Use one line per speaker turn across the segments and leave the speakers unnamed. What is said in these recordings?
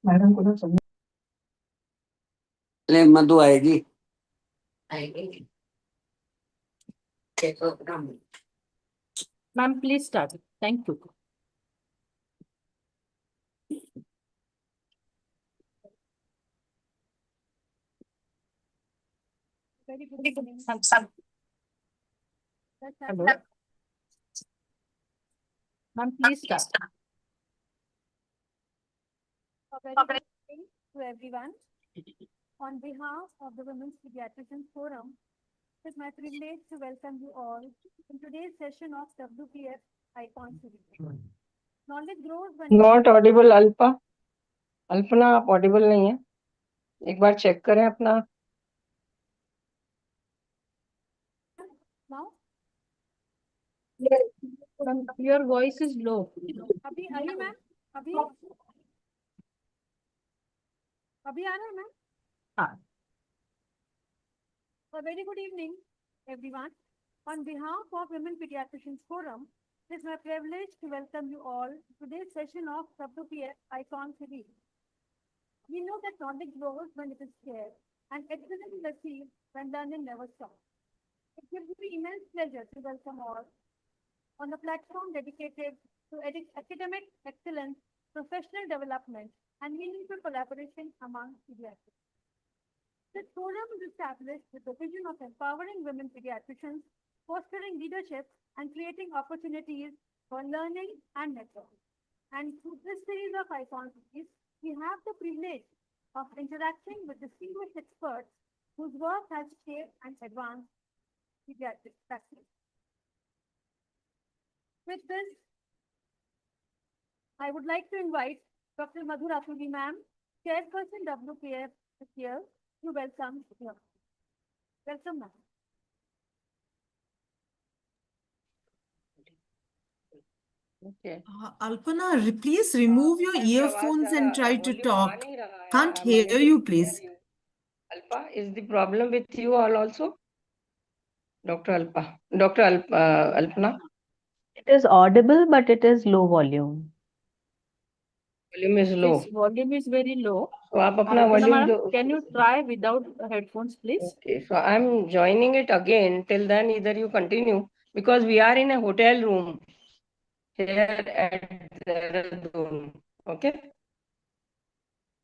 Madam को समझ
ले मधु आएगी
Ma'am, please start. Thank you. Very good evening. Hello. Ma'am, please start. A very good evening to everyone. On behalf of the Women's Pediatricians Forum, it is my privilege to welcome you all in today's session of WPF Icon Series. Knowledge grows when
not Audible Alpa Alpana आप Audible नहीं है एक बार check करें अपना
now your voice is low. अभी आ रही है ma'am अभी आ रहा है मैम हाँ. A very good evening everyone. On behalf of Women Pediatricians Forum, it is my privilege to welcome you all to today's session of WPF Icon Series. We know that knowledge grows when it is shared and excellence is achieved when learning never stops. It gives me immense pleasure to welcome all on a platform dedicated to academic excellence, professional development, and meaningful collaboration among pediatrics. This forum is established with the vision of empowering women pediatricians, fostering leadership, and creating opportunities for learning and networking. And through this series of icon series, we have the privilege of interacting with distinguished experts whose work has shaped and advanced pediatric practice. With this, I would like to invite Dr. Madhu Raturi ma'am, Chairperson WPF is here to welcome you. Welcome ma'am.
Okay.
Alpana, please remove your earphones and try to talk. Can't hear you, please.
Alpha, is the problem with you all also? Dr. Alpha, Alpana?
It is audible, but it is low volume.
Volume is low.
Its volume is very low.
So आप अपना volume जो
Can you try without headphones, please?
Okay, so I'm joining it again. Till then, either you continue because we are in a hotel room here at Dehradun. Okay.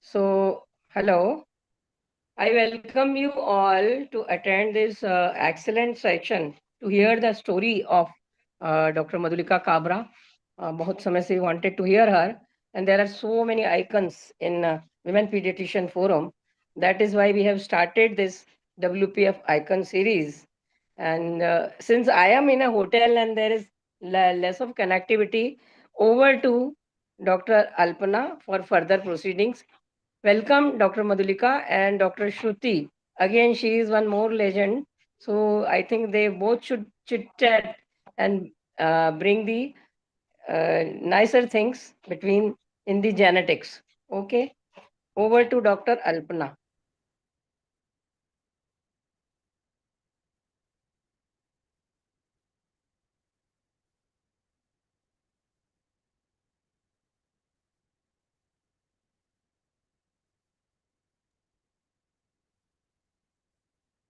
So, hello. I welcome you all to attend this excellent section to hear the story of Dr. Madhulika Kabra. बहुत समय से wanted to hear her, and there are so many icons in Women Pediatrician Forum. That is why we have started this WPF Icon series. And since I am in a hotel and there is less of connectivity, over to Dr. Alpana for further proceedings. Welcome, Dr. Madhulika and Dr. Shruti. Again, she is one more legend. So I think they both should chit-chat and bring the nicer things in the genetics. Okay. Over to Dr. Alpana.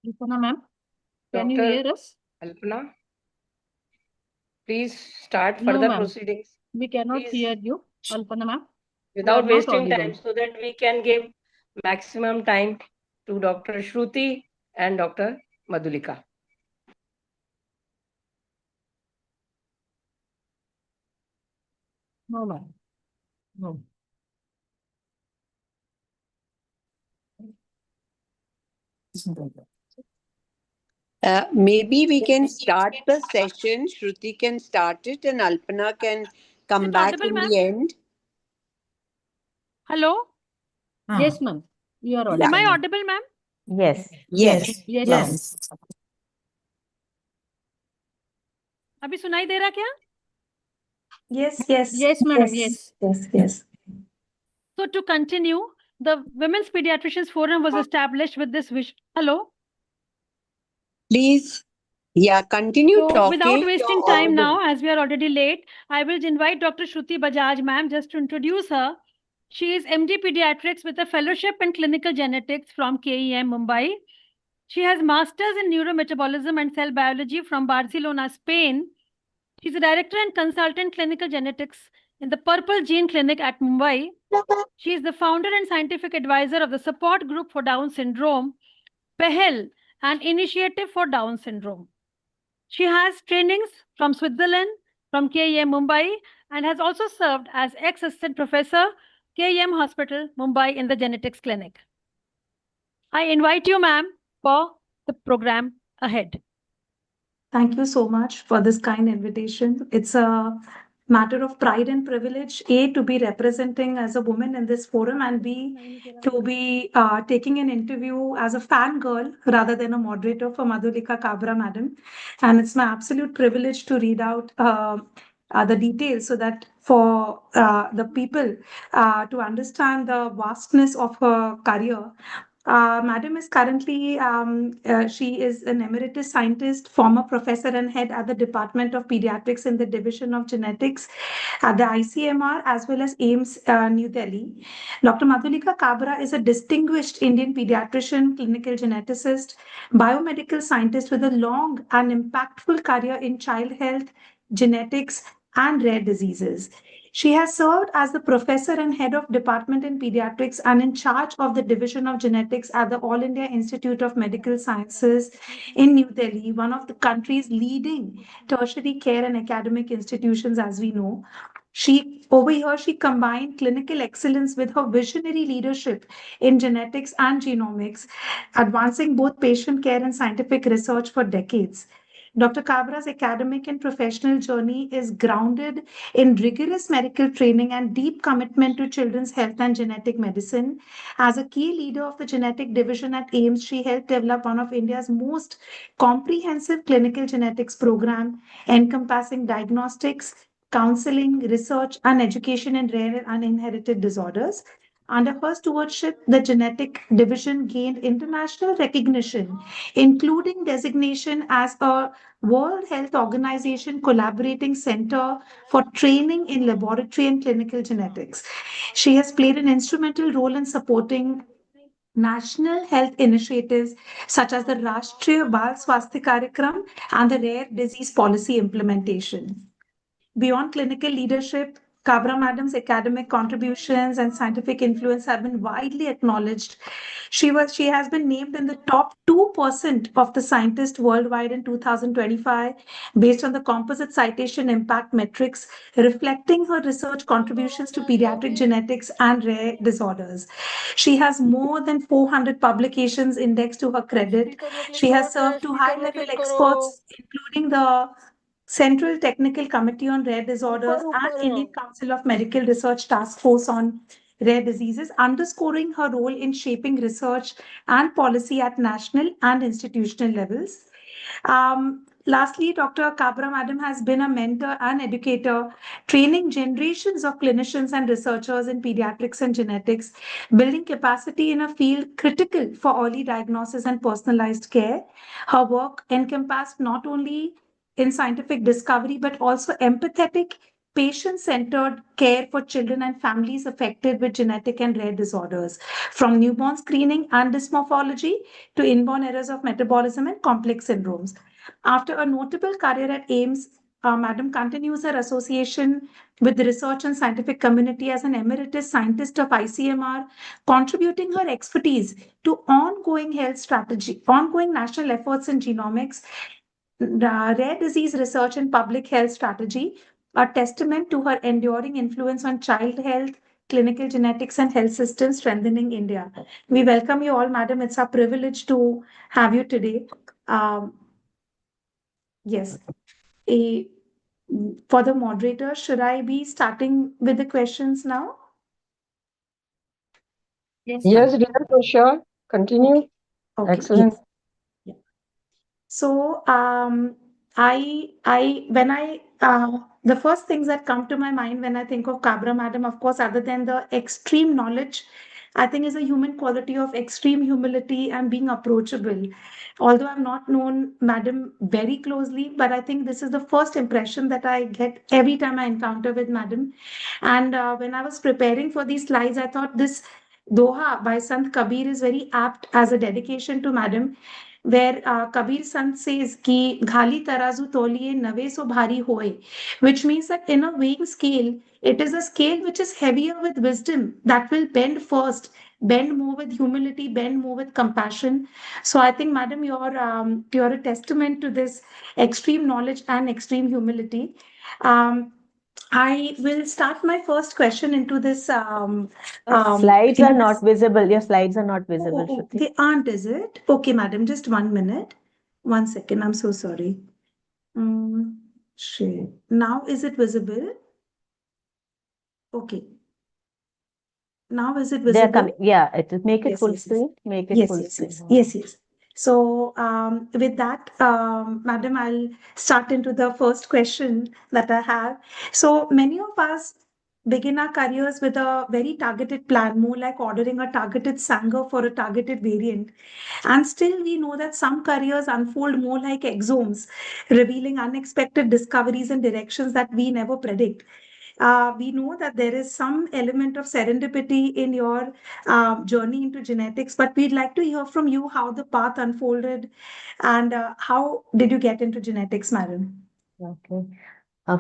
Alpana ma'am, can you hear us?
Alpana, please start
No,
further
ma'am.
proceedings.
We cannot
Please.
hear you, Alpana ma'am.
Without
You are not
wasting time,
audible.
so that we can give maximum time to Dr. Shruti and Dr. Madhulika.
No, ma'am. No.
Maybe we can start the session. Shruti can start it and Alpana can come back
audible,
in
ma'am?
the end.
Hello? Yes, ma'am. You are audible. Am I audible, ma'am?
Yes.
Yes.
Yes. अभी सुनाई दे रहा क्या?
Yes, yes.
Yes, madam. Yes.
Yes.
So to continue, the Women's Pediatricians Forum was established with this vision. Hello?
Please. Yeah, continue
So without
talking.
wasting
You're
time
audible.
now, as we are already late, I will invite Dr. Shruti Bajaj, ma'am, just to introduce her. She is MD Pediatrics with a fellowship in clinical genetics from KEM Mumbai. She has masters in neurometabolism and cell biology from Barcelona, Spain. She's a director and consultant clinical genetics in the Purple Gene Clinic at Mumbai. She is the founder and scientific advisor of the support group for Down syndrome, PEHEL, an initiative for Down syndrome. She has trainings from Switzerland, from KEM Mumbai, and has also served as ex-assistant professor, KEM Hospital, Mumbai in the genetics clinic. I invite you, ma'am, for the program ahead.
Thank you so much for this kind invitation. It's a matter of pride and privilege, A, to be representing as a woman in this forum, and B, to be taking an interview as a fangirl rather than a moderator for Madhulika Kabra, madam. And it's my absolute privilege to read out the details so that for the people to understand the vastness of her career. Madam is currently, she is an emeritus scientist, former professor and head at the Department of Pediatrics in the Division of Genetics at the ICMR as well as AIMS, New Delhi. Dr. Madhulika Kabra is a distinguished Indian pediatrician, clinical geneticist, biomedical scientist with a long and impactful career in child health, genetics, and rare diseases. She has served as the professor and head of department in pediatrics and in charge of the division of genetics at the All India Institute of Medical Sciences in New Delhi, one of the country's leading tertiary care and academic institutions, as we know. Over here, she combined clinical excellence with her visionary leadership in genetics and genomics, advancing both patient care and scientific research for decades. Dr. Kabra's academic and professional journey is grounded in rigorous medical training and deep commitment to children's health and genetic medicine. As a key leader of the genetic division at AIMS, she helped develop one of India's most comprehensive clinical genetics program encompassing diagnostics, counseling, research, and education in rare and inherited disorders. Under her stewardship, the genetic division gained international recognition, including designation as a World Health Organization collaborating center for training in laboratory and clinical genetics. She has played an instrumental role in supporting national health initiatives such as the Rashtriya Bal Swasthya Karyakram and the Rare Disease Policy implementation. Beyond clinical leadership, Kabra Madam's academic contributions and scientific influence have been widely acknowledged. She has been named in the top 2% of the scientists worldwide in 2025 based on the composite citation impact metrics, reflecting her research contributions to pediatric genetics and rare disorders. She has more than 400 publications indexed to her credit. She has served to high-level experts, including the Central Technical Committee on Rare Disorders and Indian Council of Medical Research Task Force on Rare Diseases, underscoring her role in shaping research and policy at national and institutional levels. Lastly, Dr. Kabra Madam has been a mentor and educator, training generations of clinicians and researchers in pediatrics and genetics, building capacity in a field critical for early diagnosis and personalized care. Her work encompassed not only in scientific discovery, but also empathetic, patient centered care for children and families affected with genetic and rare disorders, from newborn screening and dysmorphology to inborn errors of metabolism and complex syndromes. After a notable career at AIMS, Madam continues her association with the research and scientific community as an emeritus scientist of ICMR, contributing her expertise to ongoing national efforts in genomics, rare disease research and public health strategy, a testament to her enduring influence on child health, clinical genetics, and health system strengthening India. We welcome you all, madam. It's our privilege to have you today. Um, yes. A, for the moderator, should I be starting with the questions now?
Yes,
Yes, dear, for sure. Continue.
Okay.
Excellent.
Yes. Yeah. So, the first things that come to my mind when I think of Kabra Madam, of course, other than the extreme knowledge I think is a human quality of extreme humility and being approachable. Although I've not known Madam very closely, but I think this is the first impression that I get every time I encounter with Madam. And when I was preparing for these slides, I thought this Doha by Sant Kabir is very apt as a dedication to Madam, where Kabir Sant says ki ghali tarazu toliye nave so bhari hoye, which means that in a weighing scale, it is a scale which is heavier with wisdom that will bend first, bend more with humility, bend more with compassion. So I think, Madam, you're a testament to this extreme knowledge and extreme humility. Um, I will start my first question into this.
Slides
Into
are
this.
not visible. Your slides are not
Oh,
visible,
oh, oh,
Shruti.
they aren't, is it? Okay, madam, just 1 minute. 1 second, I'm so sorry. Share. Now is it visible? Okay. Now is it
They are
visible?
coming. Yeah, make it
Yes,
full
yes, yes.
screen. Make it
Yes,
full
yes,
screen.
yes, yes, yes. So, with that, Madam, I'll start into the first question that I have. So, many of us begin our careers with a very targeted plan, more like ordering a targeted sanger for a targeted variant. And still, we know that some careers unfold more like exomes, revealing unexpected discoveries and directions that we never predict. We know that there is some element of serendipity in your journey into genetics, but we'd like to hear from you how the path unfolded and how did you get into genetics, madam?
Okay.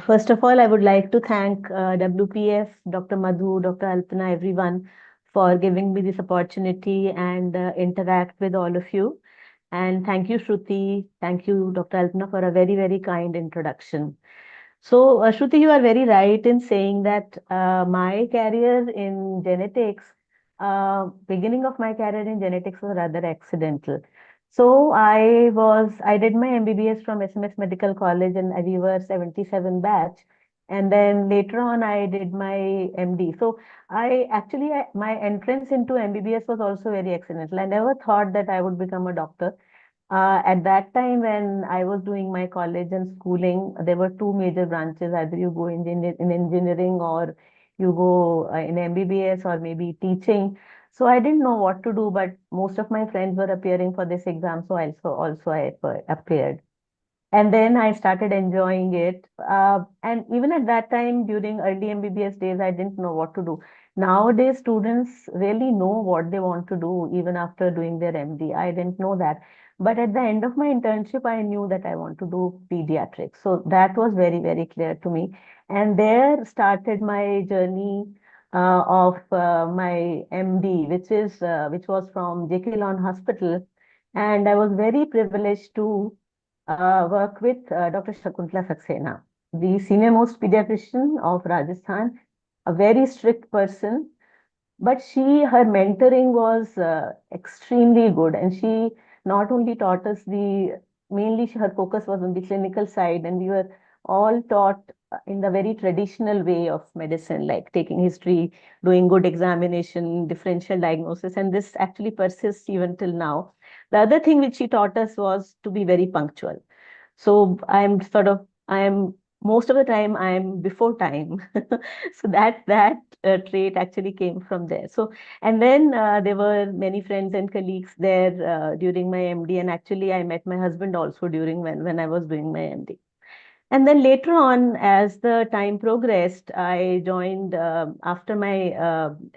First of all, I would like to thank WPF, Dr. Madhu, Dr. Alpana, everyone for giving me this opportunity and interact with all of you. And thank you, Shruti. Thank you, Dr. Alpana, for a very, very kind introduction. So, Shruti, you are very right in saying that my career in genetics, beginning of my career in genetics was rather accidental. So I did my MBBS from SMS Medical College and we were 77 batch. And then later on, I did my MD. So my entrance into MBBS was also very accidental. I never thought that I would become a doctor. At that time, when I was doing my college and schooling, there were two major branches. Either you go in engineering or you go in MBBS or maybe teaching. So I didn't know what to do, but most of my friends were appearing for this exam, so also I appeared. And then I started enjoying it. And even at that time, during early MBBS days, I didn't know what to do. Nowadays, students really know what they want to do even after doing their MD. I didn't know that. But at the end of my internship, I knew that I want to do pediatrics. So that was very, very clear to me. And there started my journey of my MD, which was from JK Lawn Hospital. And I was very privileged to work with Dr. Shakuntala Saxena, the senior most pediatrician of Rajasthan, a very strict person, but her mentoring was extremely good. And she not only taught us her focus was on the clinical side, and we were all taught in the very traditional way of medicine, like taking history, doing good examination, differential diagnosis, and this actually persists even till now. The other thing which she taught us was to be very punctual. So I'm most of the time I'm before time. So that trait actually came from there. So, and then there were many friends and colleagues there during my MD, and actually I met my husband also during when I was doing my MD. And then later on, as the time progressed, I joined, after my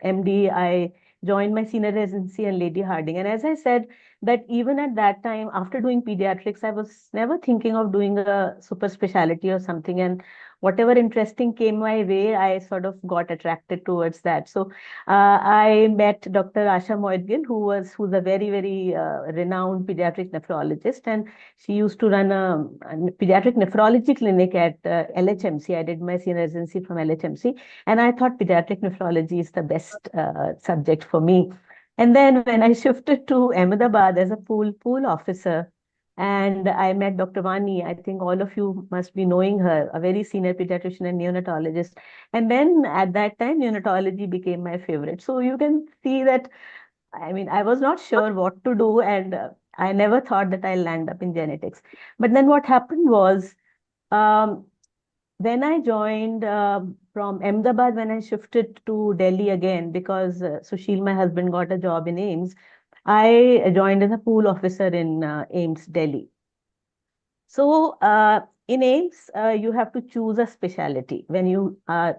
MD, I joined my senior residency in Lady Harding. And as I said, that even at that time, after doing pediatrics, I was never thinking of doing a super specialty or something. And whatever interesting came my way, I sort of got attracted towards that. So I met Dr. Asha Moidgil, who's a very, very renowned pediatric nephrologist. And she used to run a pediatric nephrology clinic at LHMC. I did my senior residency from LHMC, and I thought pediatric nephrology is the best subject for me. And then when I shifted to Ahmedabad as a pool officer, and I met Dr. Vani, I think all of you must be knowing her, a very senior pediatrician and neonatologist. And then at that time, neonatology became my favorite. So you can see that, I mean, I was not sure what to do, and I never thought that I'll land up in genetics. But then what happened was, when I joined from Ahmedabad, when I shifted to Delhi again, because Sushil, my husband, got a job in AIIMS, I joined as a pool officer in AIIMS Delhi. So in AIIMS, you have to choose a specialty. When you are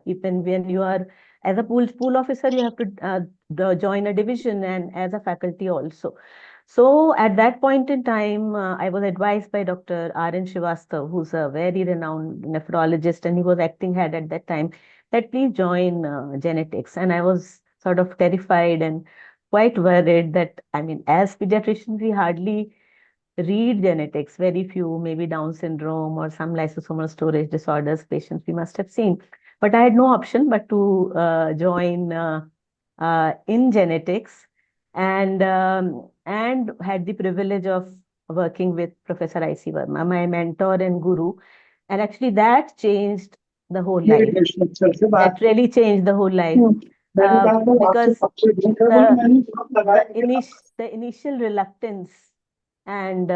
as a pool officer, you have to join a division and as a faculty also. So at that point in time, I was advised by Dr. R.N. Srivastav, who's a very renowned nephrologist, and he was acting head at that time, that please join genetics. And I was sort of terrified and quite worried that, I mean, as pediatricians, we hardly read genetics, very few, maybe Down syndrome or some lysosomal storage disorders patients we must have seen. But I had no option but to join in genetics, and had the privilege of working with Professor I.C. Verma, my mentor and guru. And actually that changed the whole life. That really changed the whole life. Because the initial reluctance and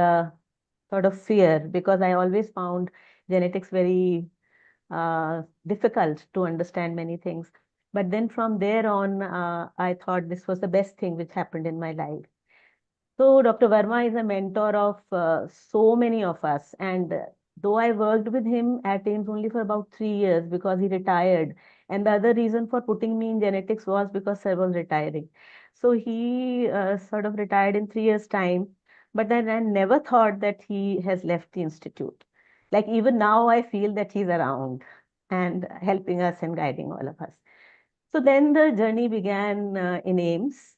sort of fear, because I always found genetics very difficult to understand many things. But then from there on, I thought this was the best thing which happened in my life. So Dr. Verma is a mentor of so many of us. And though I worked with him at AIIMS only for about 3 years because he retired. And the other reason for putting me in genetics was because sir was retiring. So he sort of retired in 3 years' time. But then I never thought that he has left the institute. Like even now, I feel that he's around and helping us and guiding all of us. So then the journey began in AIIMS.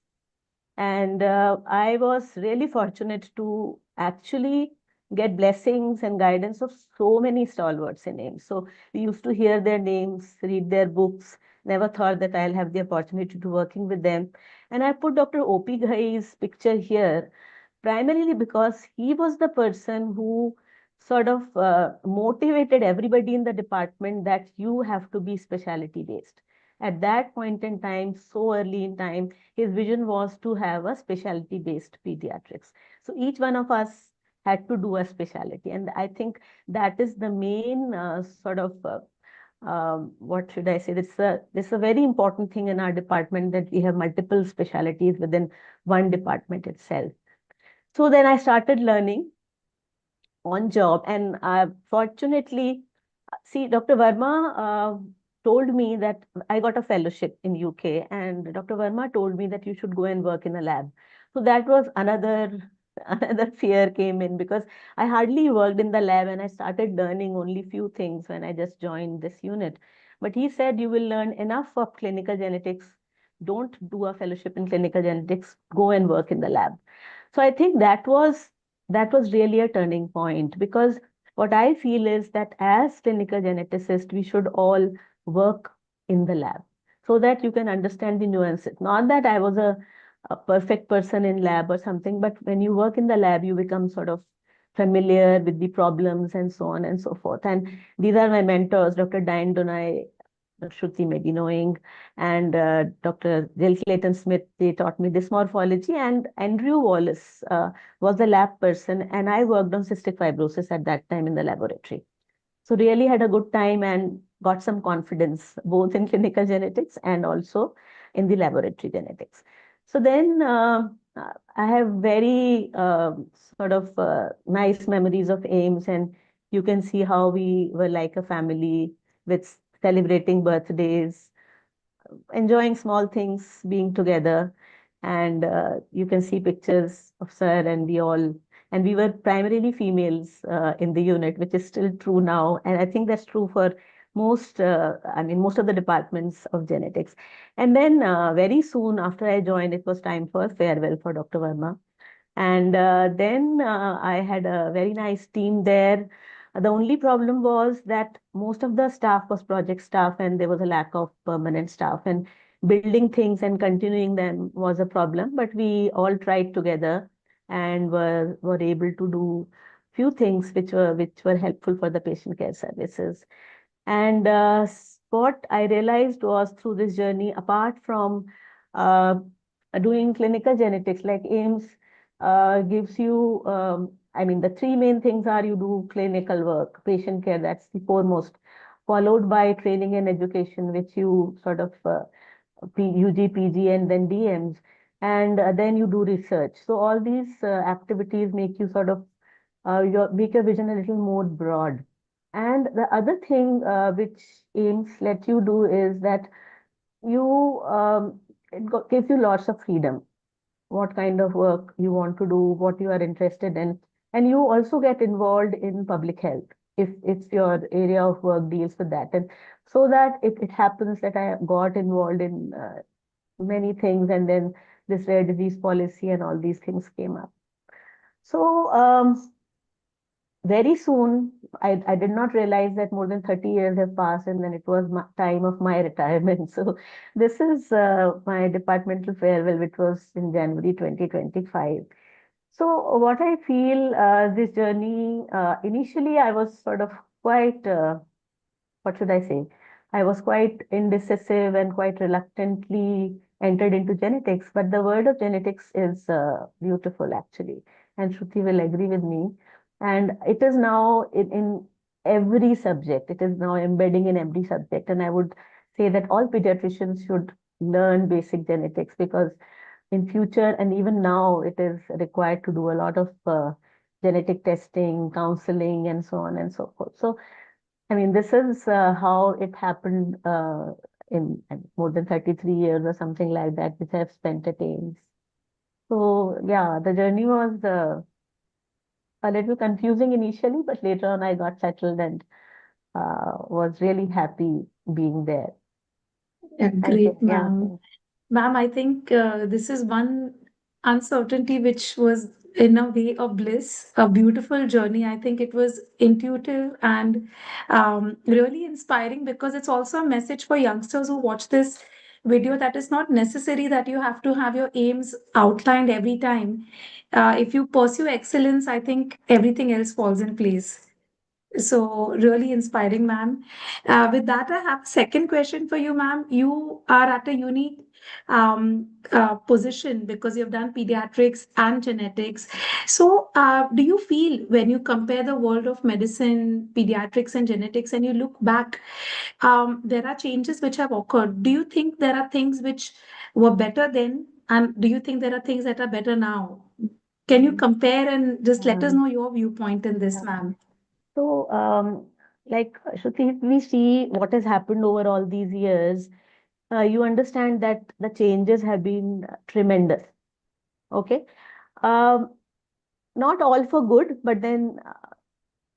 And I was really fortunate to actually get blessings and guidance of so many stalwarts in AIIMS. So we used to hear their names, read their books, never thought that I'll have the opportunity to working with them. And I put Dr. O.P. Ghai's picture here primarily because he was the person who sort of motivated everybody in the department that you have to be specialty based. At that point in time, so early in time, his vision was to have a specialty based pediatrics. So each one of us had to do a specialty. And I think that is the main sort of what should I say? This is a very important thing in our department, that we have multiple specialties within one department itself. So then I started learning on job, and fortunately, see, Dr. Verma told me that I got a fellowship in UK, and Dr. Verma told me that you should go and work in a lab. So that was another fear came in, because I hardly worked in the lab and I started learning only few things when I just joined this unit. But he said, you will learn enough of clinical genetics. Don't do a fellowship in clinical genetics, go and work in the lab. So I think that was really a turning point, because what I feel is that as clinical geneticists, we should all work in the lab so that you can understand the nuances. Not that I was a perfect person in lab or something, but when you work in the lab, you become sort of familiar with the problems and so on and so forth. And these are my mentors, Dr. Diane Donai, Shruti may be knowing, and Dr. Jill Clayton Smith. They taught me this morphology, and Andrew Wallace was the lab person, and I worked on cystic fibrosis at that time in the laboratory. So really had a good time and got some confidence both in clinical genetics and also in the laboratory genetics. So then I have very sort of nice memories of AIIMS, and you can see how we were like a family with celebrating birthdays, enjoying small things, being together. And you can see pictures of sir, and we were primarily females in the unit, which is still true now. And I think that's true for most of the departments of genetics. And then very soon after I joined, it was time for farewell for Dr. Verma. And then I had a very nice team there. The only problem was that most of the staff was project staff, and there was a lack of permanent staff, and building things and continuing them was a problem. But we all tried together and were able to do few things which were helpful for the patient care services. And what I realized was through this journey, apart from uh, doing clinical genetics, like AIIMS gives you, the three main things are: you do clinical work, patient care, that's the foremost. followed by training and education, which you sort of UG, PG, and then DMs, and then you do research. So all these activities make you sort of make your vision a little more broad. And the other thing which AIMS let you do is that you gives you lots of freedom. What kind of work you want to do, what you are interested in, and you also get involved in public health if your area of work deals with that. And so that it happens that I got involved in many things, and then this rare disease policy and all these things came up. So very soon, I did not realize that more than 30 years have passed, and then it was my time of my retirement. So this is my departmental farewell, which was in January 2025. So what I feel, this journey, initially I was sort of quite, what should I say? I was quite indecisive and quite reluctantly entered into genetics, but the world of genetics is beautiful actually, and Shruti will agree with me. And it is now in every subject, it is now embedding in every subject. And I would say that all pediatricians should learn basic genetics, because in future and even now it is required to do a lot of genetic testing, counseling, and so on and so forth. So I mean, this is how it happened in more than 33 years or something like that, which I've spent at AIMS. So yeah, the journey was a little confusing initially, but later on I got settled and was really happy being there.
Great,
Yeah.
ma'am. Ma'am, I think this is one uncertainty which was in a way a bliss, a beautiful journey. I think it was intuitive and really inspiring, because it's also a message for youngsters who watch this video that it's not necessary that you have to have your aims outlined every time. If you pursue excellence, I think everything else falls in place. So really inspiring, ma'am. With that, I have a second question for you, ma'am. You are at a unique position because you've done pediatrics and genetics. So, do you feel when you compare the world of medicine, pediatrics, and genetics, and you look back, there are changes which have occurred? Do you think there are things which were better then, and do you think there are things that are better now? Can you compare and just let us know your viewpoint in this, ma'am?
So, like Shruti, if we see what has happened over all these years, you understand that the changes have been tremendous. Okay. Um, Not all for good, but then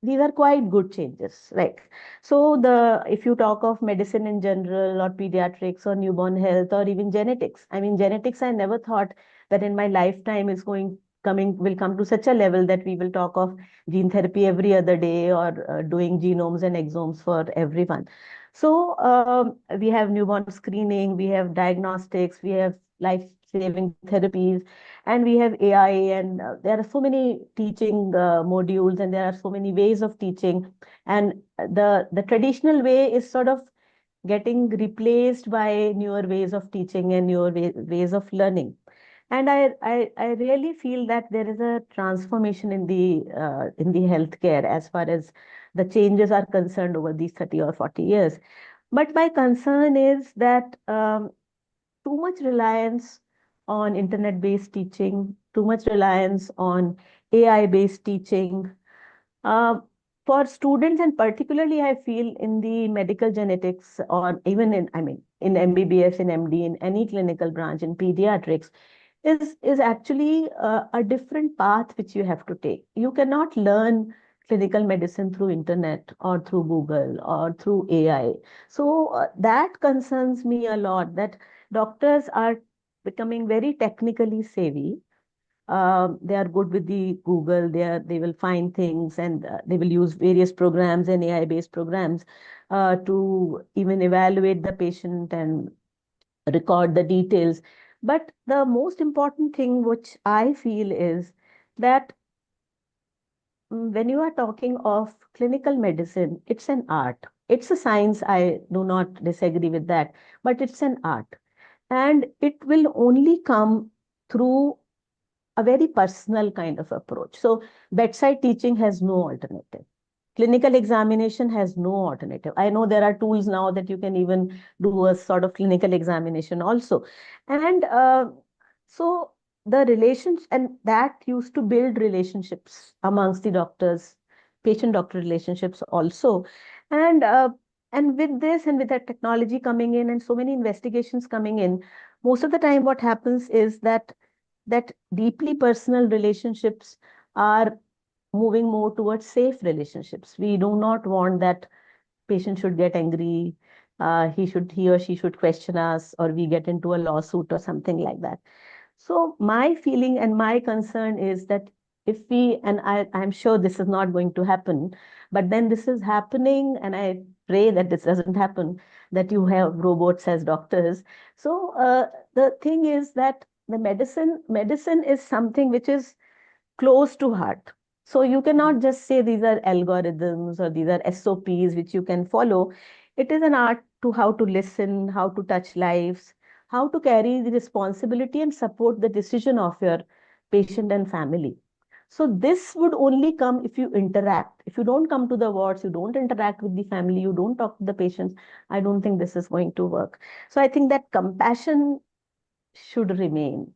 these are quite good changes, right? So if you talk of medicine in general, or pediatrics, or newborn health, or even genetics, I mean, genetics, I never thought that in my lifetime will come to such a level that we will talk of gene therapy every other day, or doing genomes and exomes for everyone. So we have newborn screening, we have diagnostics, we have life-saving therapies, and we have AI, and there are so many teaching modules, and there are so many ways of teaching. And the traditional way is sort of getting replaced by newer ways of teaching and newer ways of learning. And I really feel that there is a transformation in the healthcare as far as the changes are concerned over these 30 or 40 years. But my concern is that too much reliance on internet-based teaching, too much reliance on AI-based teaching. Uh, for students, and particularly I feel in the medical genetics, or even in MBBS, in MD, in any clinical branch, in pediatrics, is actually a different path which you have to take. You cannot learn clinical medicine through internet or through Google or through AI. So that concerns me a lot, that doctors are becoming very technically savvy. They are good with the Google. They will find things, and they will use various programs and AI-based programs to even evaluate the patient and record the details. But the most important thing which I feel is that when you are talking of clinical medicine, it's an art. It's a science. I do not disagree with that, but it's an art. And it will only come through a very personal kind of approach. So bedside teaching has no alternative. clinical examination has no alternative. I know there are tools now that you can even do a sort of clinical examination also. And so the relations, and that used to build relationships amongst the doctors, patient-doctor relationships also. And with this and with that technology coming in and so many investigations coming in, most of the time what happens is that deeply personal relationships are moving more towards safe relationships. We do not want that patient should get angry, he or she should question us, or we get into a lawsuit or something like that. So my feeling and my concern is that if we, and I'm sure this is not going to happen, but then this is happening, and I pray that this doesn't happen, that you have robots as doctors. So the thing is that the medicine is something which is close to heart. So you cannot just say these are algorithms or these are SOPs which you can follow. It is an art to how to listen, how to touch lives, how to carry the responsibility and support the decision of your patient and family. So this would only come if you interact. If you don't come to the wards, you don't interact with the family, you don't talk to the patients, I don't think this is going to work. So I think that compassion should remain.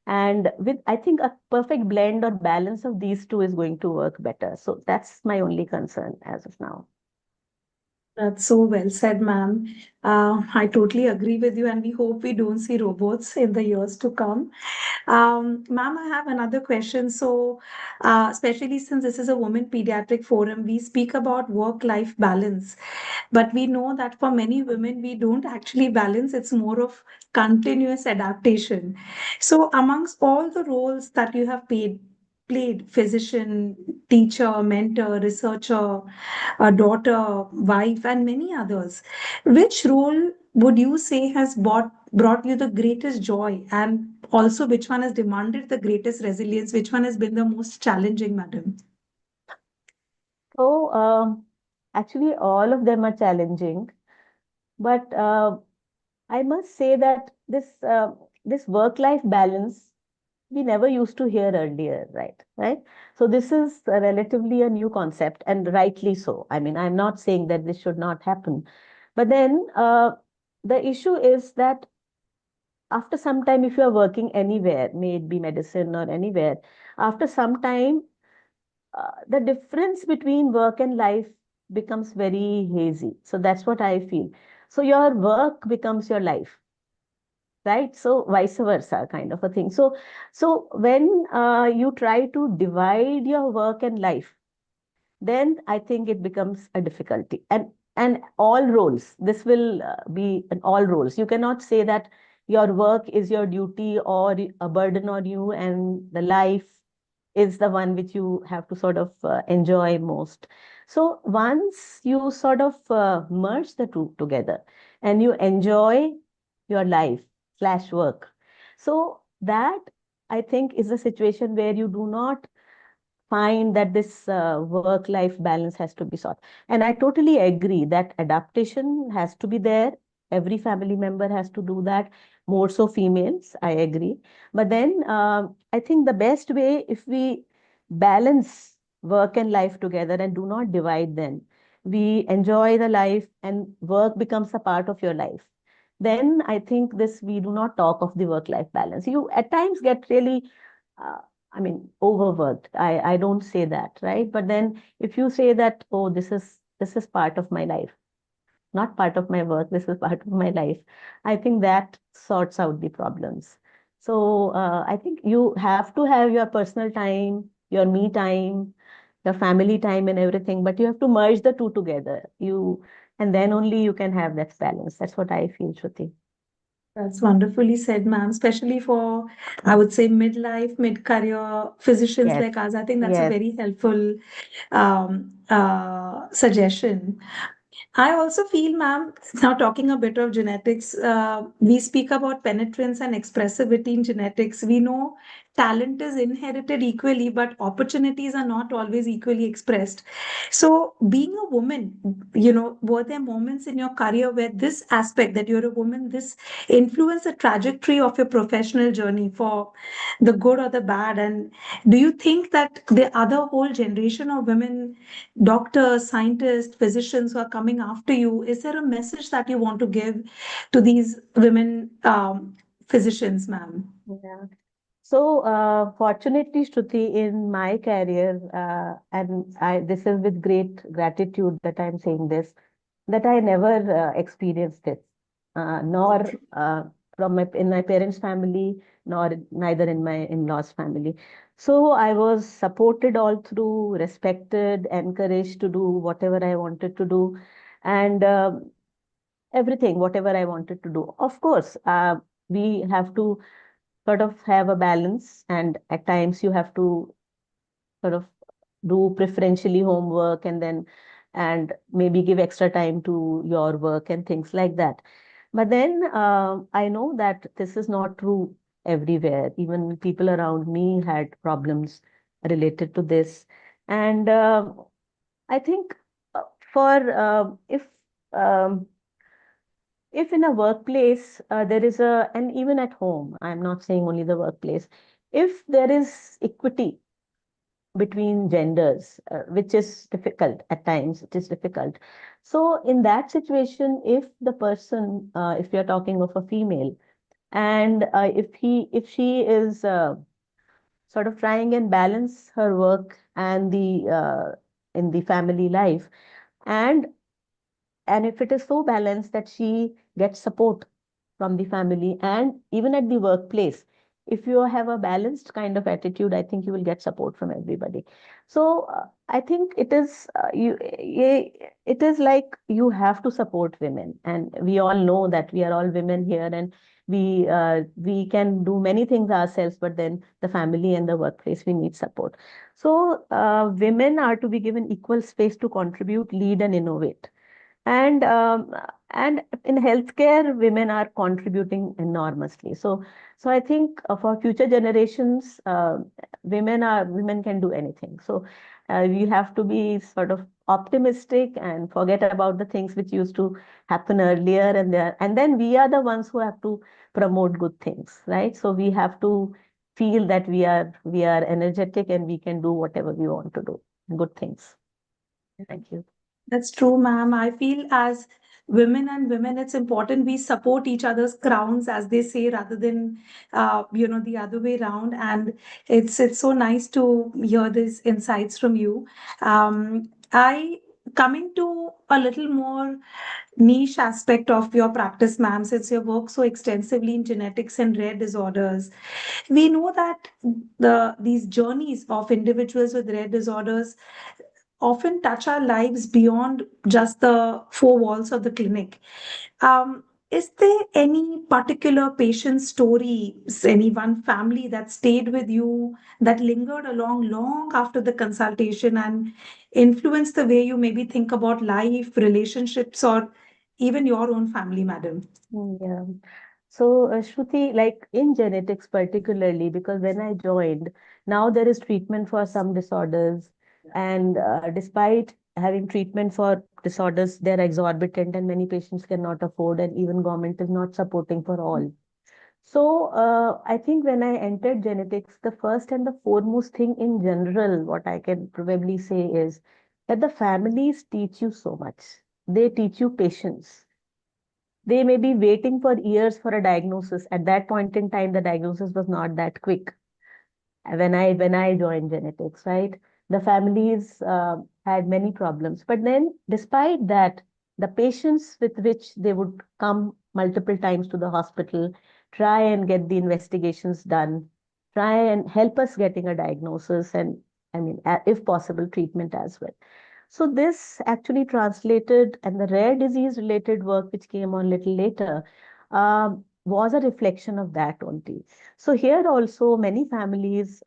And with, I think, a perfect blend or balance of these two is going to work better. So that's my only concern as of now.
That's so well said, ma'am. I totally agree with you, and we hope we don't see robots in the years to come. Ma'am, I have another question. So, especially since this is a women pediatric forum, we speak about work-life balance, but we know that for many women, we don't actually balance. It's more of continuous adaptation. So, amongst all the roles that you have played physician, teacher, mentor, researcher, a daughter, wife, and many others. Which role would you say has brought you the greatest joy, and also which one has demanded the greatest resilience? Which one has been the most challenging, madam?
So actually, all of them are challenging, but I must say that this work-life balance we never used to hear earlier, right? Right. So this is relatively a new concept, and rightly so. I mean, I'm not saying that this should not happen, but then the issue is that after some time, if you are working anywhere, may it be medicine or anywhere, after some time, the difference between work and life becomes very hazy. So that's what I feel. So your work becomes your life, right? So vice versa, kind of a thing. So when you try to divide your work and life, then I think it becomes a difficulty. And all roles, this will be in all roles. You cannot say that your work is your duty or a burden on you, and the life is the one which you have to sort of enjoy most. So once you sort of merge the two together and you enjoy your life slash work, so that I think is a situation where you do not find that this work-life balance has to be sought. And I totally agree that adaptation has to be there. Every family member has to do that, more so females, I agree. But then I think the best way, if we balance work and life together and do not divide them, we enjoy the life and work becomes a part of your life. Then I think this, we do not talk of the work-life balance. You at times get really uh, I mean, overworked. I don't say that, right? But then if you say that, oh, this is part of my life, not part of my work, this is part of my life, I think that sorts out the problems. So I think you have to have your personal time, your me time, your family time and everything, but you have to merge the two together. And then only you can have that balance. That's what I feel, Shruti.
That's wonderfully said, ma'am, especially for, I would say, midlife, mid-career physicians
Yes,
like us. I think that's a
yes,
very helpful suggestion. I also feel, ma'am, now talking a bit of genetics, we speak about penetrance and expressivity in genetics. We know talent is inherited equally, but opportunities are not always equally expressed. So, being a woman, were there moments in your career where this aspect that you're a woman, this influenced the trajectory of your professional journey for the good or the bad? And do you think that the other whole generation of women, doctors, scientists, physicians who are coming after you, is there a message that you want to give to these women physicians, ma'am?
Yeah. So, fortunately, Shruti, in my career, this is with great gratitude that I'm saying this, that I never experienced it, nor in my parents' family, nor neither in my in-laws' family. So I was supported all through, respected, encouraged to do whatever I wanted to do, and everything, whatever I wanted to do. Of course, we have to sort of have a balance, and at times you have to sort of do preferentially homework and maybe give extra time to your work and things like that. But then I know that this is not true everywhere. Even people around me had problems related to this. And I think for um, if in a workplace there is and even at home, I'm not saying only the workplace, if there is equity between genders, which is difficult at times, it is difficult. So in that situation, if the person, if you're talking of a female, and if she is sort of trying and balance her work and the in the family life, and if it is so balanced that she gets support from the family and even at the workplace, if you have a balanced kind of attitude, I think you will get support from everybody. So I think it is it is like you have to support women, and we all know that we are all women here, and we can do many things ourselves, but then the family and the workplace, we need support. So women are to be given equal space to contribute, lead, and innovate. And in healthcare, women are contributing enormously. So I think for future generations, women can do anything. So we have to be sort of optimistic and forget about the things which used to happen earlier, and then we are the ones who have to promote good things, right? So we have to feel that we are energetic and we can do whatever we want to do, good things. Thank you.
That's true, ma'am. I feel as women and women, it's important we support each other's crowns, as they say, rather than the other way around. And it's so nice to hear these insights from you. I coming to a little more niche aspect of your practice, ma'am, since you work so extensively in genetics and rare disorders, we know that these journeys of individuals with rare disorders often touch our lives beyond just the four walls of the clinic. Is there any particular patient story, any one family that stayed with you, that lingered along long after the consultation and influenced the way you maybe think about life, relationships, or even your own family, madam?
Yeah. So, Shruti, like in genetics particularly, because when I joined, now there is treatment for some disorders, and despite having treatment for disorders, they're exorbitant and many patients cannot afford, and even government is not supporting for all. So, I think when I entered genetics, the first and the foremost thing in general, what I can probably say is that the families teach you so much. They teach you patience. They may be waiting for years for a diagnosis. At that point in time, the diagnosis was not that quick. When I joined genetics, right? The families had many problems. But then, despite that, the patients with which they would come multiple times to the hospital, try and get the investigations done, try and help us getting a diagnosis, and I mean, if possible, treatment as well. So this actually translated, and the rare disease related work which came on little later was a reflection of that only. So here also many families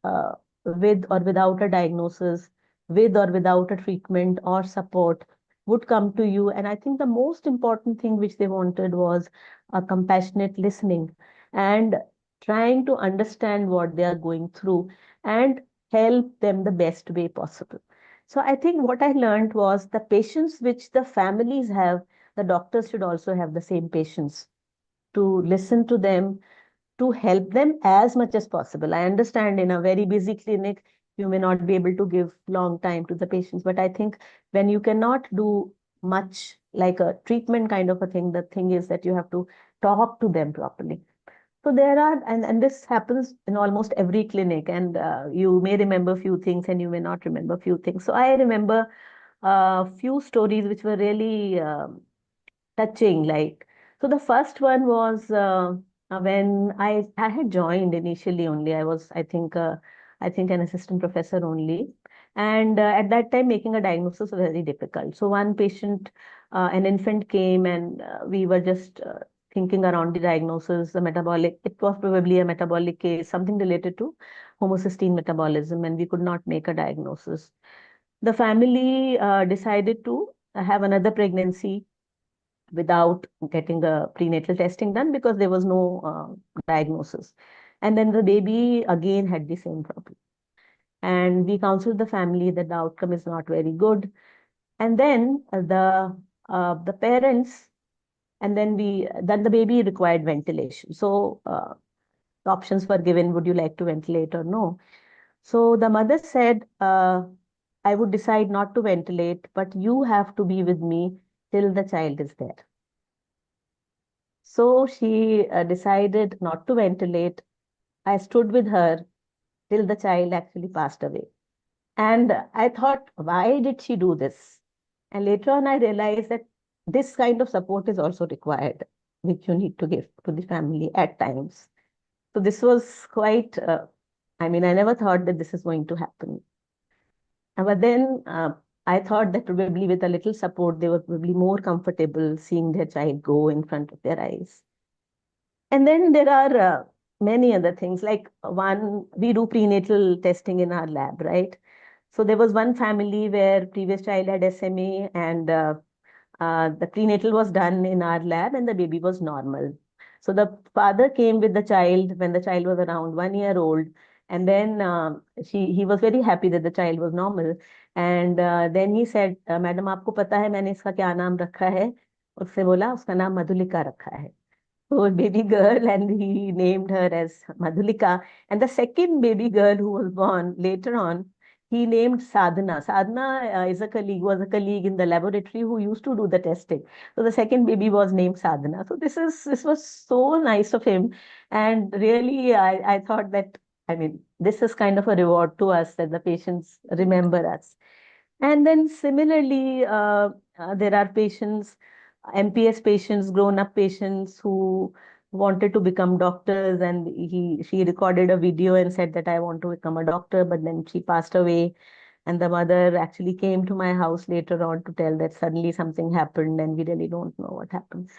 with or without a diagnosis, with or without a treatment or support would come to you. And I think the most important thing which they wanted was a compassionate listening and trying to understand what they are going through and help them the best way possible. So I think what I learned was the patience which the families have, the doctors should also have the same patience to listen to them, to help them as much as possible. I understand in a very busy clinic, you may not be able to give long time to the patients, but I think when you cannot do much like a treatment kind of a thing, the thing is that you have to talk to them properly. So there are, and this happens in almost every clinic, and you may remember a few things and you may not remember a few things. So I remember a few stories which were really touching. Like, so the first one was when I had joined initially only. I was, I think an assistant professor only, and at that time making a diagnosis was very difficult. So one patient, an infant came, and we were just thinking around the diagnosis, the metabolic. It was probably a metabolic case, something related to homocysteine metabolism, and we could not make a diagnosis. The family decided to have another pregnancy without getting a prenatal testing done because there was no diagnosis. And then the baby again had the same problem. And we counseled the family that the outcome is not very good. And then the parents, and then the baby required ventilation. So the options were given, would you like to ventilate or no? So the mother said, I would decide not to ventilate, but you have to be with me till the child is there. So she decided not to ventilate. I stood with her till the child actually passed away. And I thought, why did she do this? And later on, I realized that this kind of support is also required, which you need to give to the family at times. So this was quite, I mean, I never thought that this is going to happen. But then I thought that probably with a little support, they were probably more comfortable seeing their child go in front of their eyes. And then there are many other things, like one, we do prenatal testing in our lab, right? So there was one family where previous child had SMA, and the prenatal was done in our lab and the baby was normal. So the father came with the child when the child was around 1 year old. And then he was very happy that the child was normal. And then he said, Madam, आपको पता है मैंने इसका क्या नाम रखा है? उससे बोला उसका नाम मधुलिका रखा है. So baby girl, and he named her as Madhulika. And the second baby girl who was born later on, he named Sadhana. Sadhana was a colleague in the laboratory who used to do the testing. So the second baby was named Sadhana. So this was so nice of him. And really, I thought that, I mean, this is kind of a reward to us that the patients remember us. And then similarly, there are patients, MPS patients, grown-up patients who wanted to become doctors, and she recorded a video and said that I want to become a doctor, but then she passed away. And the mother actually came to my house later on to tell that suddenly something happened and we really don't know what happened.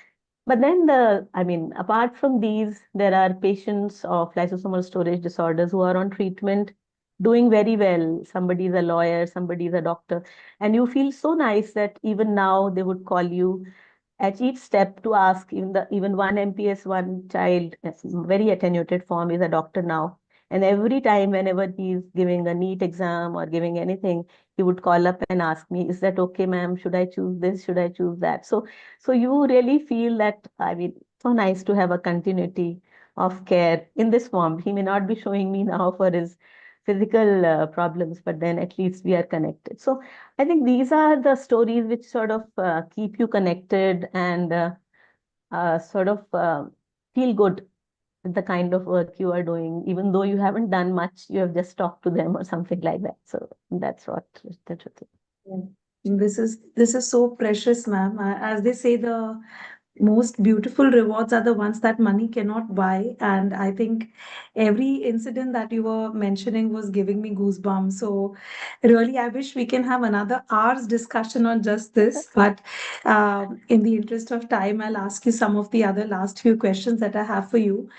But then I mean, apart from these, there are patients of lysosomal storage disorders who are on treatment, doing very well. Somebody is a lawyer, somebody is a doctor, and you feel so nice that even now they would call you at each step to ask. Even one MPS, one child, very attenuated form, is a doctor now. And every time, whenever he's giving a NEET exam or giving anything, he would call up and ask me, is that okay, ma'am? Should I choose this? Should I choose that? So you really feel that, I mean, so nice to have a continuity of care in this form. He may not be showing me now for his physical problems, but then at least we are connected. So I think these are the stories which sort of keep you connected and sort of feel good with the kind of work you are doing, even though you haven't done much, you have just talked to them or something like that. So that's what the truth is.
Yeah. This is so precious, ma'am. As they say, the most beautiful rewards are the ones that money cannot buy. And I think every incident that you were mentioning was giving me goosebumps. So really, I wish we can have another hour's discussion on just this. But in the interest of time, I'll ask you some of the other last few questions that I have for you.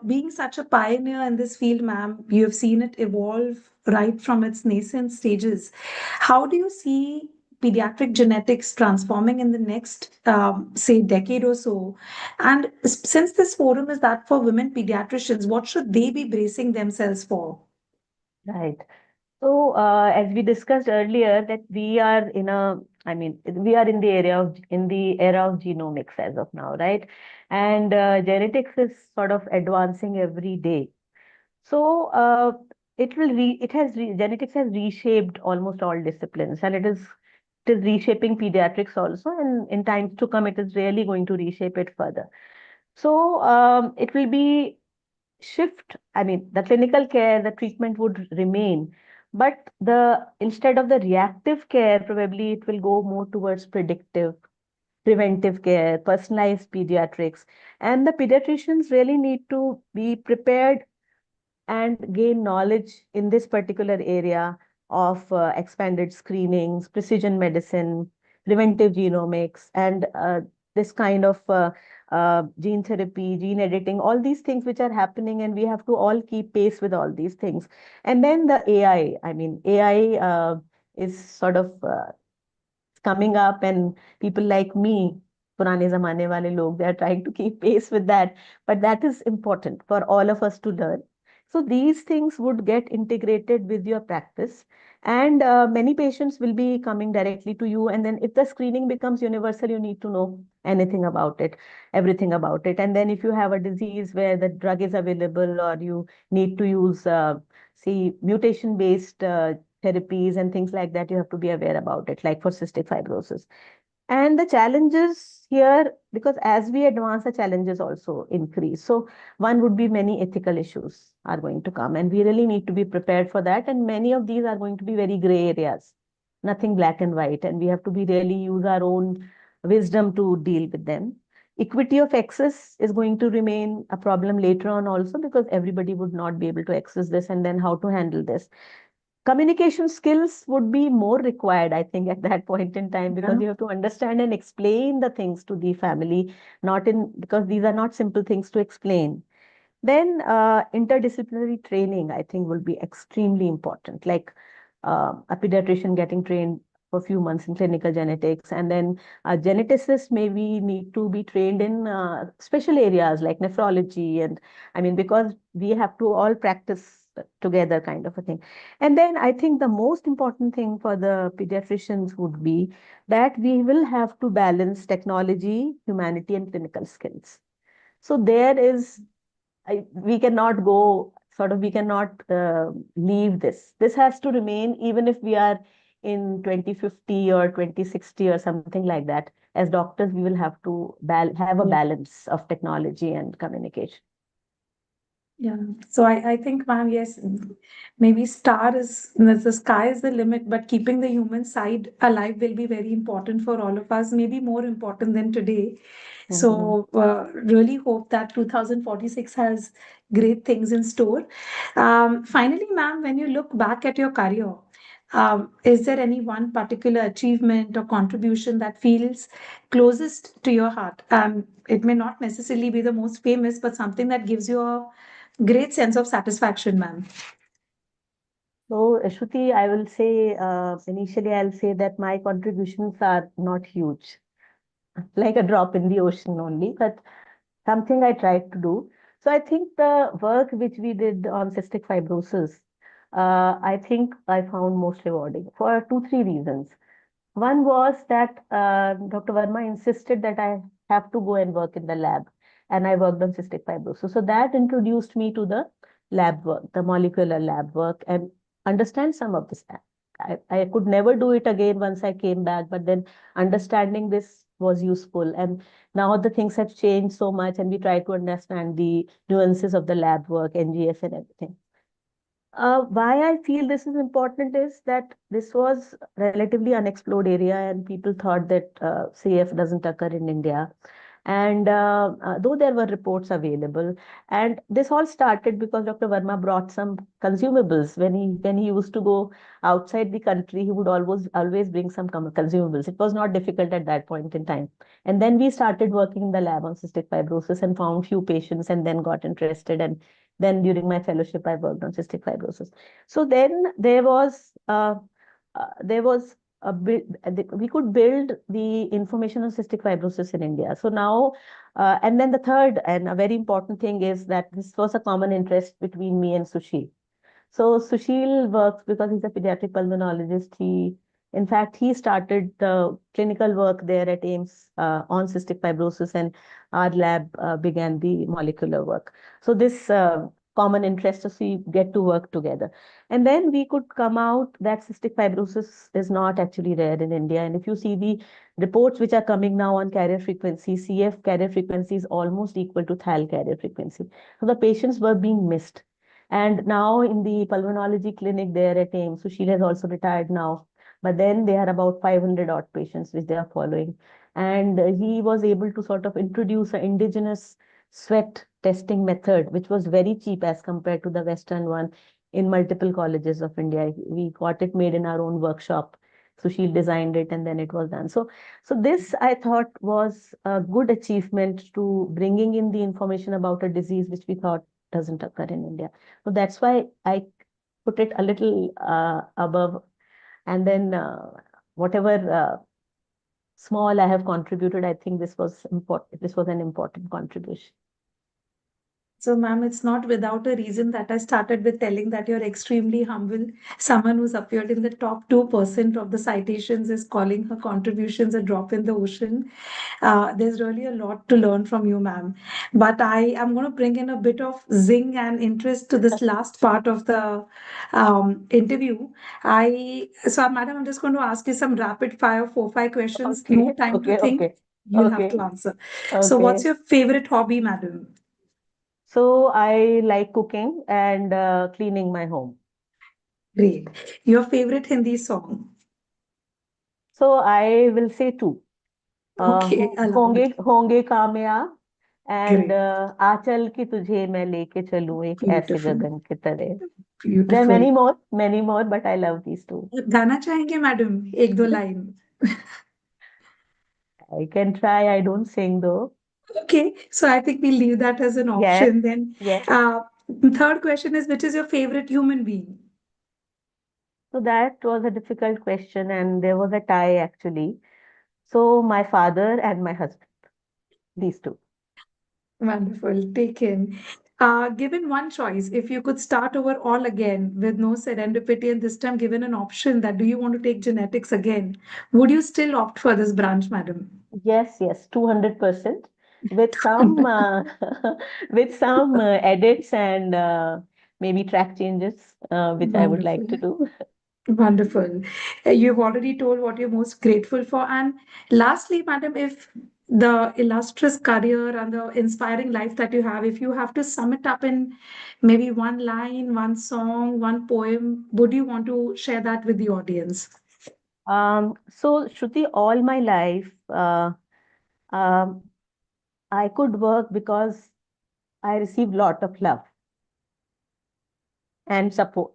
Being such a pioneer in this field, ma'am, you have seen it evolve right from its nascent stages. How do you see pediatric genetics transforming in the next, say, decade or so? And since this forum is that for women pediatricians, what should they be bracing themselves for?
Right. So, as we discussed earlier, that we are in we are in the era of genomics as of now, right? And genetics is sort of advancing every day. So, genetics has reshaped almost all disciplines, and it is reshaping pediatrics also, and in times to come, it is really going to reshape it further. So, it will be shift. I mean, the clinical care, the treatment would remain, but instead of the reactive care, probably it will go more towards predictive, preventive care, personalized pediatrics. And the pediatricians really need to be prepared and gain knowledge in this particular area of expanded screenings, precision medicine, preventive genomics, and this kind of gene therapy, gene editing, all these things which are happening, and we have to all keep pace with all these things. And then the AI, AI is sort of coming up, and people like me, purane zamane wale log, they are trying to keep pace with that, but that is important for all of us to learn. So these things would get integrated with your practice, and many patients will be coming directly to you, and then if the screening becomes universal, you need to know anything about it, everything about it. And then if you have a disease where the drug is available, or you need to use see mutation based therapies and things like that, you have to be aware about it, like for cystic fibrosis. And the challenges here, because as we advance, the challenges also increase. So one would be many ethical issues are going to come, and we really need to be prepared for that. And many of these are going to be very gray areas, nothing black and white, and we have to be really use our own wisdom to deal with them. Equity of access is going to remain a problem later on also, because everybody would not be able to access this, and then how to handle this. Communication skills would be more required, I think, at that point in time, because you have to understand and explain the things to the family, because these are not simple things to explain. Then interdisciplinary training, I think, will be extremely important, like a pediatrician getting trained for a few months in clinical genetics, and then a geneticist maybe need to be trained in special areas like nephrology, and because we have to all practice together, kind of a thing. And then I think the most important thing for the pediatricians would be that we will have to balance technology, humanity, and clinical skills. So there is we cannot go we cannot leave this. This has to remain, even if we are in 2050 or 2060 or something like that. As doctors, we will have to have a balance of technology and communication.
Yeah. So I think, ma'am, yes, maybe the sky is the limit, but keeping the human side alive will be very important for all of us, maybe more important than today. So really hope that 2046 has great things in store. Finally, ma'am, when you look back at your career, is there any one particular achievement or contribution that feels closest to your heart? It may not necessarily be the most famous, but something that gives you a great sense of satisfaction, ma'am.
So, Shruti, I will say, initially, I'll say that my contributions are not huge, like a drop in the ocean only, but something I tried to do. So, I think the work which we did on cystic fibrosis, I think I found most rewarding for two, three reasons. One was that Dr. Verma insisted that I have to go and work in the lab, and I worked on cystic fibrosis. So that introduced me to the lab work, the molecular lab work, and understand some of this. I could never do it again once I came back, but then understanding this was useful. And now the things have changed so much, and we try to understand the nuances of the lab work, NGS, and everything. Why I feel this is important is that this was relatively unexplored area, and people thought that CF doesn't occur in India. And though there were reports available, and this all started because Dr. Verma brought some consumables. When he used to go outside the country, he would always bring some consumables. It was not difficult at that point in time. And then we started working in the lab on cystic fibrosis and found few patients, and then got interested. And then during my fellowship, I worked on cystic fibrosis. So then there was we could build the information on cystic fibrosis in India. So now, and then the third and a very important thing is that this was a common interest between me and Sushil. So Sushil works because he's a pediatric pulmonologist. In fact, he started the clinical work there at AIIMS on cystic fibrosis, and our lab began the molecular work. So this common interest, so we get to work together. And then we could come out that cystic fibrosis is not actually rare in India. And if you see the reports which are coming now on carrier frequency, CF carrier frequency is almost equal to THAL carrier frequency. So the patients were being missed. And now in the pulmonology clinic there at AIIMS, Sushil has also retired now, but then they are about 500 odd patients which they are following. And he was able to sort of introduce an indigenous sweat testing method, which was very cheap as compared to the Western one in multiple colleges of India. We got it made in our own workshop. Sushil designed it and then it was done. So this I thought was a good achievement to bringing in the information about a disease which we thought doesn't occur in India. So that's why I put it a little above. And then whatever small I have contributed, I think this was important. This was an important contribution.
So, ma'am, it's not without a reason that I started with telling that you're extremely humble. Someone who's appeared in the top 2% of the citations is calling her contributions a drop in the ocean. There's really a lot to learn from you, ma'am. But I am going to bring in a bit of zing and interest to this last part of the interview. Madam, I'm just going to ask you some rapid fire 4-5 questions.
Okay,
No time to think.
okay.
You'll have
Okay.
to answer. So, what's your favorite hobby, madam?
So I like cooking and cleaning my home.
Great. Your favorite Hindi song?
So I will say two.
Okay, I love
होंगे
it.
होंगे कामयाब and
Great.
आंचल की तुझे मैं लेके चलूं एक ऐसे
Beautiful.
गगन की तरह. There are
Beautiful.
many more, but I love these two.
गाना चाहेंगे मैडम एक दो line?
I can try. I don't sing though.
Okay, so I think we'll leave that as an
Yes,
option then.
yes.
Third question is, which is your favorite human being?
So that was a difficult question, and there was a tie actually. So my father and my husband, these two.
Wonderful, taken. Given one choice, if you could start over all again with no serendipity and this time given an option that do you want to take genetics again, would you still opt for this branch, madam?
Yes, 200%, with some with some edits and maybe track changes, which I would like to
Wonderful.
do.
Wonderful. You've already told what you're most grateful for. And lastly, madam, if the illustrious career and the inspiring life that you have, if you have to sum it up in maybe one line, one song, one poem, would you want to share that with the audience?
So Shruti, all my life, um, I could work because I received lot of love and support.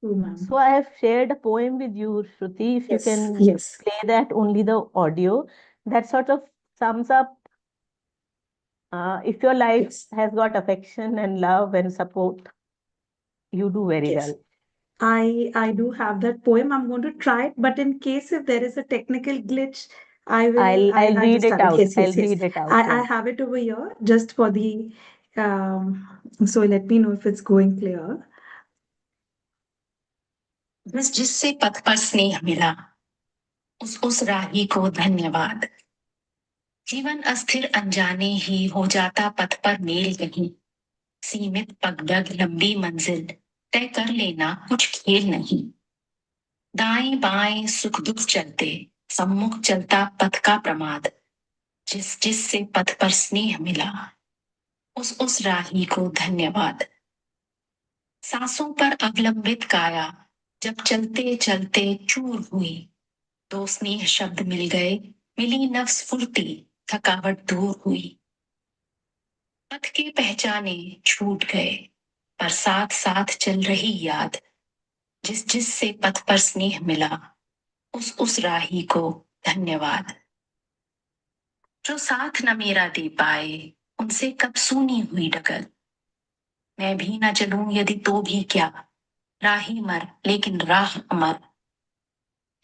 True, ma'am.
So I have shared a poem with you, Shruti. If you
Yes,
can
yes.
play that, only the audio, that sort of sums up. If your life
Yes.
has got affection and love and support, you do very
Yes.
well.
I do have that poem. I'm going to try it, but in case if there is a technical glitch,
I'll
I
read
just
it
have it.
out.
Yes,
I'll
yes, yes.
read it out.
I
Yeah.
have it over here just for the so let me know if it's going clear.
बस जिससे पथ पर स्नेह मिला उस राही को धन्यवाद. जीवन अस्थिर अनजाने ही हो जाता पथ पर मेल कहीं. सीमित पगडग लंबी मंजिल तय कर लेना कुछ खेल नहीं. दाएं बाएं सुख दुख चलते सम्मुख चलता पथ का प्रमाद. जिससे पथ पर स्नेह मिला उस राही को धन्यवाद. सांसों पर अवलंबित काया जब चलते चलते चूर हुई. दो स्नेह शब्द मिल गए मिली नफ्स फुर्ती थकावट दूर हुई. पथ के पहचाने छूट गए पर साथ साथ चल रही याद. जिससे पथ पर स्नेह मिला उस राही को धन्यवाद. जो साथ न मेरा दे पाए उनसे कब सूनी हुई डगर. मैं भी न चलूं यदि तो भी क्या राही मर लेकिन राह अमर.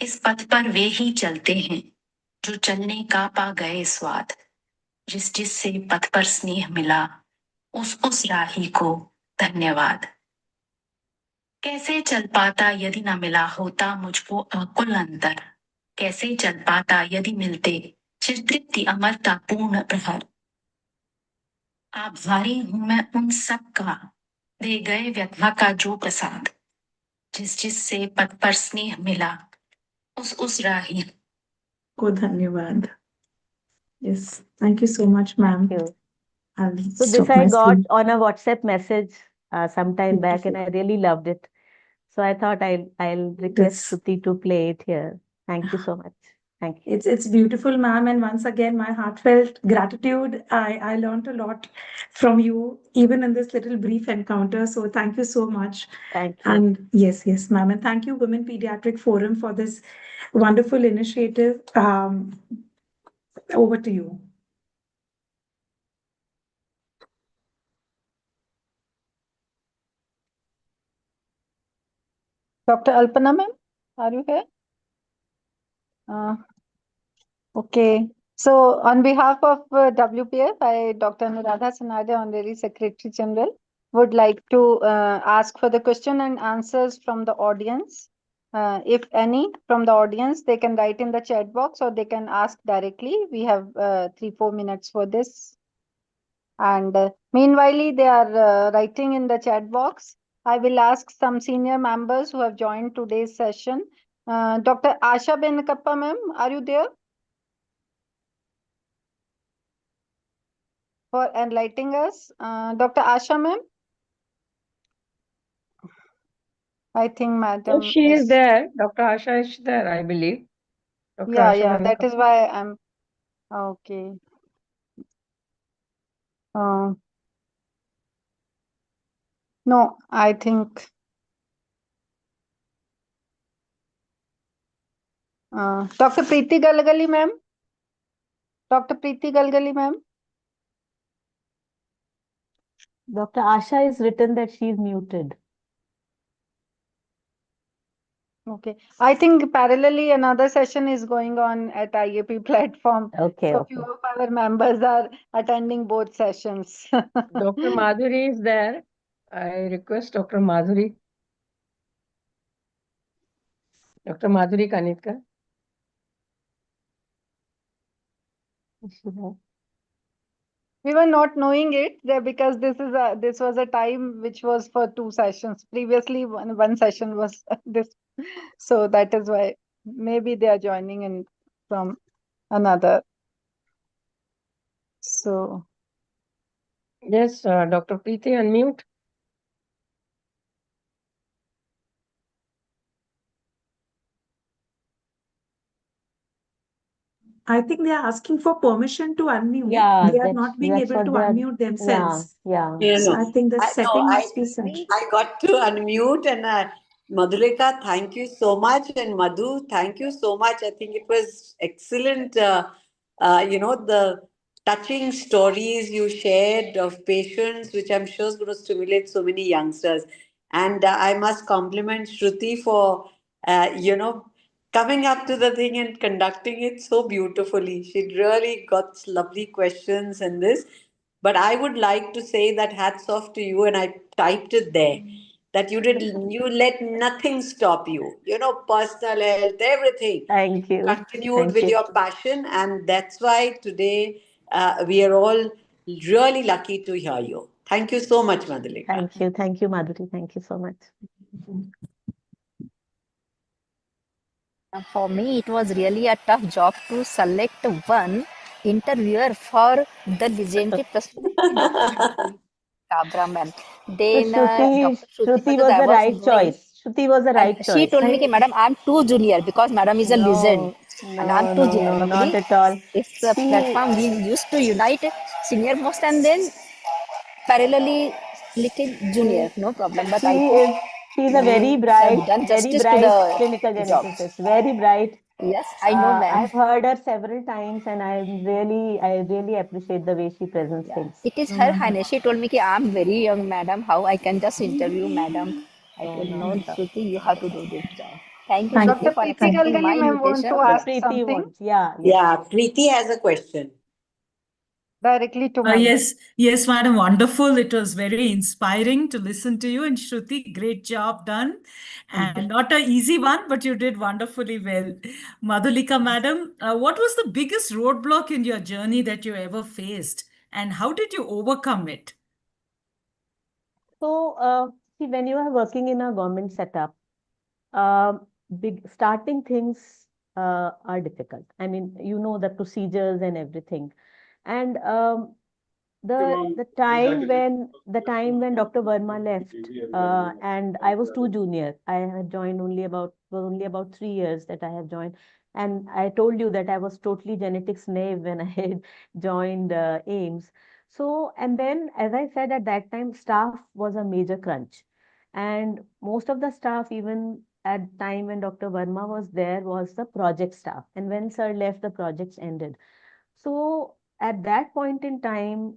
इस पथ पर वे ही चलते हैं जो चलने का पा गए स्वाद। जिस जिससे पथ पर स्नेह मिला उस राही को धन्यवाद। कैसे चल पाता यदि न मिला होता मुझको अकुल अंतर। कैसे चल पाता यदि मिलते चिरतृप्ति अमरता पूर्ण प्रहर। आभारी हूं मैं उन सब का दे गए व्यथा का जो प्रसाद। जिस जिससे पथ पर स्नेह मिला उस राही
को धन्यवाद. Yes, thank you so much, ma'am.
Thank you.
I'll
So this
stop
I
my
got
screen.
on a WhatsApp message some time back, and
Beautiful.
I really loved it. So I thought I'll request
That's
Shruti to play it here. Thank you so much. Thank you.
it's beautiful, ma'am. And once again, my heartfelt gratitude. I learned a lot from you, even in this little brief encounter. So thank you so much.
Thank you.
And yes, ma'am. And thank you, Women Pediatric Forum, for this wonderful initiative. Over to you.
Dr. Alpana, ma'am, are you here? Okay. So, on behalf of WPF, I, Dr. Anuradha Sanade, Honorary Secretary General, would like to ask for the question and answers from the audience. If any from the audience, they can write in the chat box or they can ask directly. We have 3-4 minutes for this. And meanwhile, they are writing in the chat box. I will ask some senior members who have joined today's session. Dr. Asha Benakappa, ma'am, are you there? For enlightening us. Dr. Asha, ma'am? I think madam.
Yes, she is there. Dr. Asha is there, I believe. Dr. Asha
Yeah, that
Benakappa.
is why I'm okay. No, I think Dr. Preeti Galgali, ma'am. Dr. Preeti Galgali, ma'am.
Dr. Asha is written that she is muted.
Okay. I think parallelly another session is going on at IAP platform.
Okay,
So
okay.
few of our members are attending both sessions.
Dr. Madhuri is there. I request Dr. Madhuri. Dr. Madhuri Kanitkar. Is she there?
We were not knowing it there because this was a time which was for 2 sessions. Previously, one session was this, so that is why maybe they are joining in from another. So
Yes, Dr. Preeti, unmute.
I think they are asking for permission to unmute.
Yeah,
They are not being
that's
able to
what they are.
unmute themselves.
Yeah.
So I think the setting must be set.
I got to unmute and Madhulika, thank you so much. And Madhu, thank you so much. I think it was excellent. The touching stories you shared of patients, which I'm sure is going to stimulate so many youngsters. And I must compliment Shruti for, coming up to the thing and conducting it so beautifully. She really got lovely questions in this. But I would like to say that hats off to you, and I typed it there that you let nothing stop you. Personal health, everything.
Thank you.
Continued
Thank
with
you.
your passion, and that's why today we are all really lucky to hear you. Thank you so much, Madhulika.
Thank you. Thank you, Madhuri. Thank you so much.
For me, it was really a tough job to select one interviewer for the legendary personality, Dr. Kabra ma'am.
So
Then Dr.
Shruti
Madhu,
was
I
the
was
right
knowing,
choice. Shruti was the
and
right
she
choice.
told me, Madam, I'm too junior because Madam is a legend, and I'm too junior.
No, not
Normally,
at all.
it's a
She,
platform we used to unite senior most and then parallelly little junior, no problem. But I think
she's a
you have done
very
justice to
bright clinical
the job.
geneticist. Very bright.
Yes, I know, ma'am.
I've heard her several times, and I really appreciate the way she presents
Yeah,
things.
it is her highness. She told me that I'm very young, madam. How I can just interview madam? I told no,
Not at all.
Shruti, you have to do this job. Thank you,
Thank
Shruti,
Dr.
you.
for
Preeti
Thank you.
accepting my
Galgani ma'am want to
invitation.
ask
Preeti
something
wants, yeah.
Yeah, Preeti has a question.
directly to ma'am.
Yes, madam, wonderful. It was very inspiring to listen to you. And Shruti, great job done. And not an easy one, but you did wonderfully well. Madhulika, madam, what was the biggest roadblock in your journey that you ever faced? And how did you overcome it?
So, see, when you are working in a government setup, big starting things are difficult. I mean, you know the procedures and everything. And the time when Dr. Verma left, and I was too junior. I had joined only about 3 years that I have joined, and I told you that I was totally genetics naive when I had joined AIMS. So, and then as I said at that time, staff was a major crunch, and most of the staff, even at time when Dr. Verma was there, was the project staff, and when Sir left, the projects ended. So at that point in time,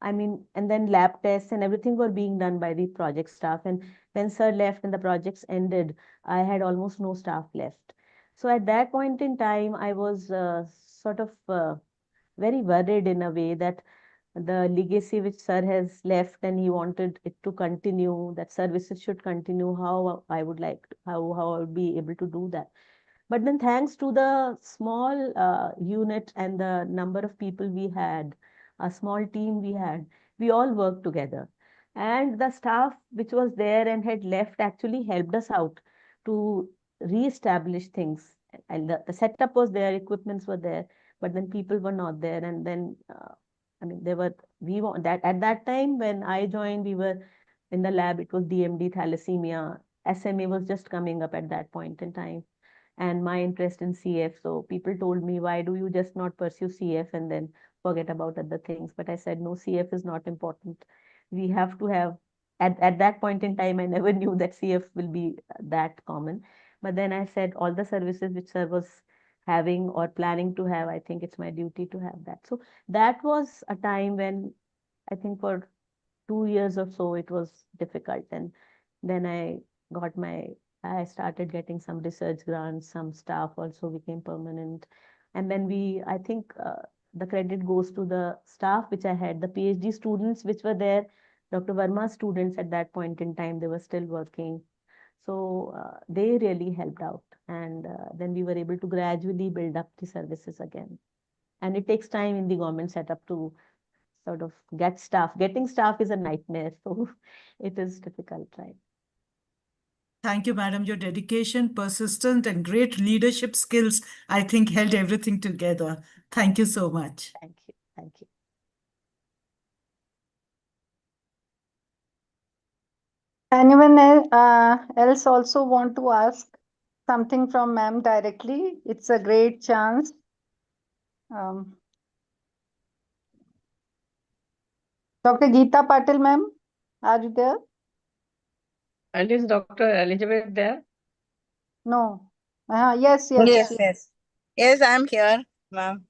I mean, and then lab tests and everything were being done by the project staff. And when Sir left and the projects ended, I had almost no staff left. So at that point in time, I was sort of very worried in a way that the legacy which Sir has left and he wanted it to continue, that services should continue, how I would like, how I would be able to do that. But then, thanks to the small unit and the number of people we had, a small team we had, we all worked together. And the staff which was there and had left actually helped us out to re-establish things. And the setup was there, equipments were there, but then people were not there. And then, I mean, we want that at that time when I joined, we were in the lab, it was DMD, thalassemia, SMA was just coming up at that point in time and my interest in CF. So people told me, why do you just not pursue CF and then forget about other things? But I said, no, CF is not important. We have to have, at that point in time, I never knew that CF will be that common. But then I said, all the services which Sir was having or planning to have, I think it's my duty to have that. So that was a time when I think for 2 years or so, it was difficult. And then I started getting some research grants, some staff also became permanent. And then I think the credit goes to the staff which I had, the PhD students which were there, Dr. Verma's students at that point in time, they were still working. So they really helped out. And then we were able to gradually build up the services again. And it takes time in the government setup to sort of get staff. Getting staff is a nightmare, so it is difficult, right?
Thank you, madam. Your dedication, persistence, and great leadership skills, I think, held everything together. Thank you so much.
Thank you. Thank you.
Anyone else also want to ask something from ma'am directly? It's a great chance. Dr. Geeta Patil ma'am, are you there?
And is Dr. Elizabeth there?
No. Yes, yes.
Yes, I'm here, ma'am.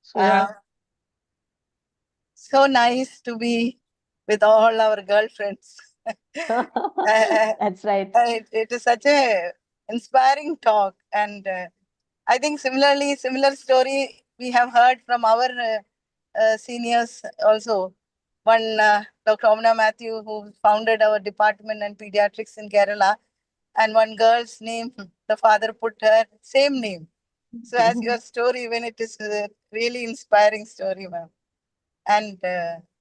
So yeah,
So nice to be with all our girlfriends.
That's right.
It is such a inspiring talk, and I think similar story we have heard from our seniors also. One Dr. Omna Matthew, who founded our department in pediatrics in Kerala, and one girl's name, the father put her same name. So as your story, when it is a really inspiring story, ma'am, and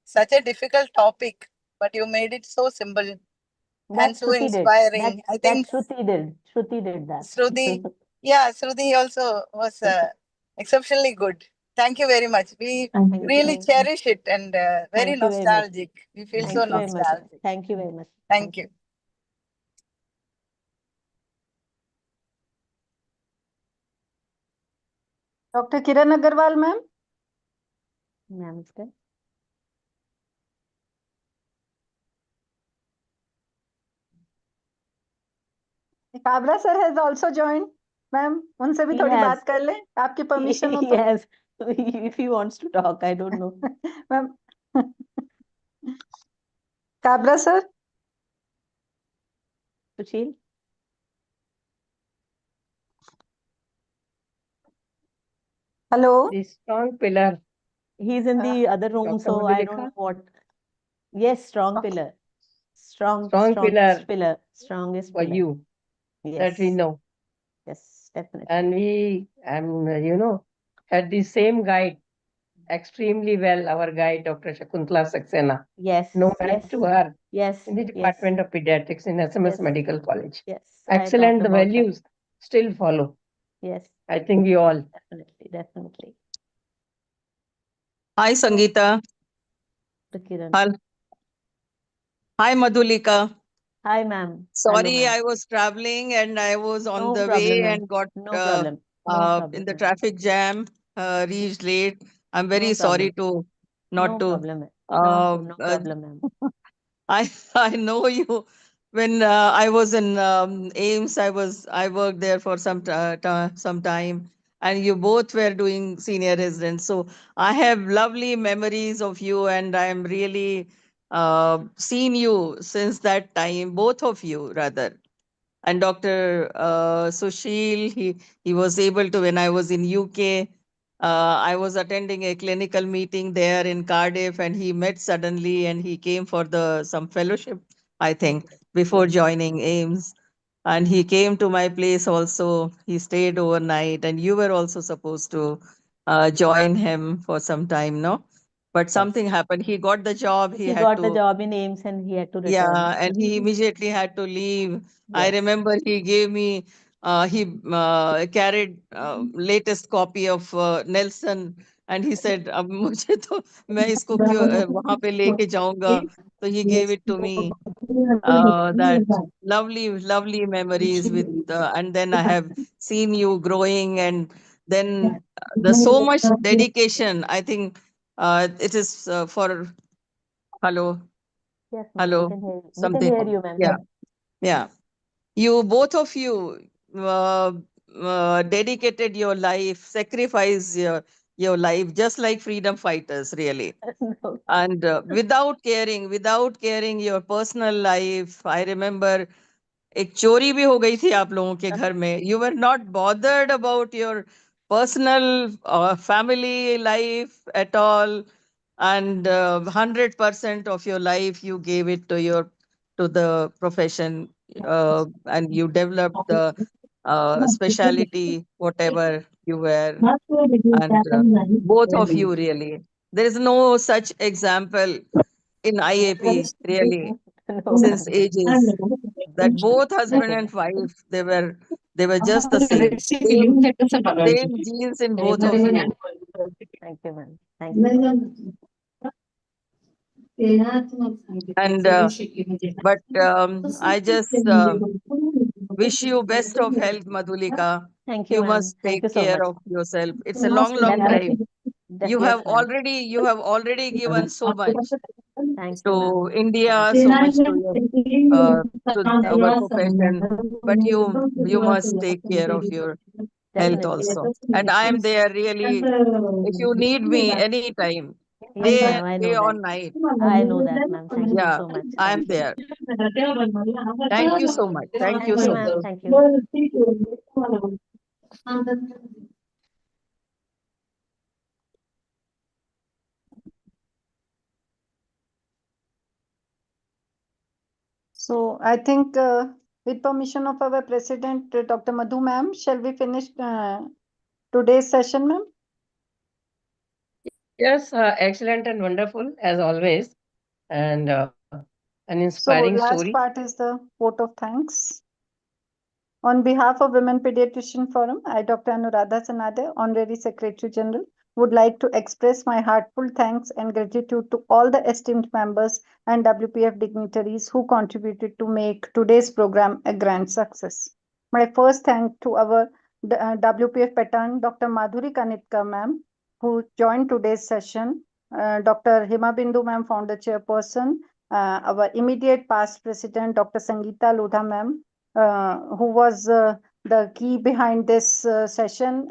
such a difficult topic, but you made it so simple and so
Shruti did.
inspiring. I think
Shruti did. Shruti did that.
Shruti also was exceptionally good. Thank you very much. We really cherish it and very
Thank you very much.
nostalgic. We feel
Thank
so
you very much.
nostalgic.
Thank you very much.
Thank you.
Dr. Kiran Agarwal ma'am.
Ma'am is there.
Kabra sir has also joined. Ma'am, उनसे भी
He
थोड़ी
has.
बात कर ले, आपकी permission हो तो.
Yes, if he wants to talk, I don't know.
Ma'am. Kabra sir.
Sushil?
Hello.
the strong pillar,
He's in the other room,
Dr.
so I don't know
Madhulika.
what. Yes, strong
Okay.
pillar.
Strong
Strongest
pillar
pillar. Strongest
for
pillar.
you, that we
Yes.
know.
Yes, definitely.
And we, had the same guide extremely well, our guide, Dr. Shakuntala Saxena.
Yes,
No man
yes,
to her
yes,
in the
yes,
Department of Pediatrics in SMS
yes,
Medical College.
yes. I talked
Excellent, the
about her.
values still follow.
Yes,
I think we all.
definitely, definitely.
Hi, Sangeeta.
The Kiran.
Hi, Madhulika.
Hi, ma'am. Hello,
Sorry,
ma'am.
I was traveling and I was on
No
the
problem,
way
ma'am.
and got
No problem. No problem,
in the
ma'am.
traffic jam, reached late. I'm very
No
sorry
problem.
to not
No
to.
problem, ma'am. No problem, ma'am.
I know you. When I was in Ames, I worked there for some time, and you both were doing senior residence. So I have lovely memories of you, and I am really seen you since that time, both of you rather. And Dr. Sushil, he was able to, when I was in UK, I was attending a clinical meeting there in Cardiff, and he met suddenly, and he came for some fellowship, I think, before joining AIMS. And he came to my place also. He stayed overnight, and you were also supposed to join him for some time, no? But something happened. He got the job. He
He
had
got the
to.
job in Ames and he had to return.
Yeah, and he immediately had to leave. I
Yes.
remember he gave me, he carried latest copy of Nelson, and he said, "अब मुझे तो मैं इसको क्यों वहाँ पे लेके जाऊंगा?" So he gave it to me. That lovely memories with, and then I have seen you growing, and then the so much dedication. I think it is for hello.
Yes, ma'am.
Hello,
We can hear you. We can
something.
hear you, ma'am.
Yeah, yeah. You, both of you, dedicated your life, sacrificed your life, just like freedom fighters, really.
No.
And without caring your personal life. I remember एक चोरी भी हो गई थी आप लोगों के घर में. You were not bothered about your personal family life at all, and 100% of your life you gave it to the profession, and you developed the specialty, whatever you were, and both of you really. There is no such example in IAP, really,
No,
since
ma'am.
ages, that both husband and wife, they were just the same genes in both of you.
Thank you, ma'am. Thank you, ma'am.
And but I just wish you best of health, Madhulika.
Thank you,
You
ma'am.
must
Thank
take
you so
care
much.
of yourself. It's a long drive.
Yes, ma'am.
You have already given so much
Thank you, ma'am.
to India, so much to your to our profession, but you must take care of your health
Definitely, ma'am.
also. And I am there really. If you need me anytime,
Yes, ma'am. I
day
know
or
that.
night,
I know that, ma'am. Thank you
yeah,
so much.
I am
Thank you.
there. Thank you so much. Thank you
Thank you,
so
ma'am.
much.
Thank you.
So I think with permission of our President, Dr. Madhu ma'am, shall we finish today's session, ma'am?
Yes, excellent and wonderful as always, and an
So
inspiring
last
story.
part is the vote of thanks. On behalf of Women Pediatrician Forum, I, Dr. Anuradha Sanade, Honorary Secretary General, would like to express my heartfelt thanks and gratitude to all the esteemed members and WPF dignitaries who contributed to make today's program a grand success. My first thank to our WPF patron, Dr. Madhuri Kanitka ma'am, who joined today's session, Dr. Himabindu ma'am, founder chairperson, our immediate past president, Dr. Sangeeta Lodha ma'am, who was the key behind this session.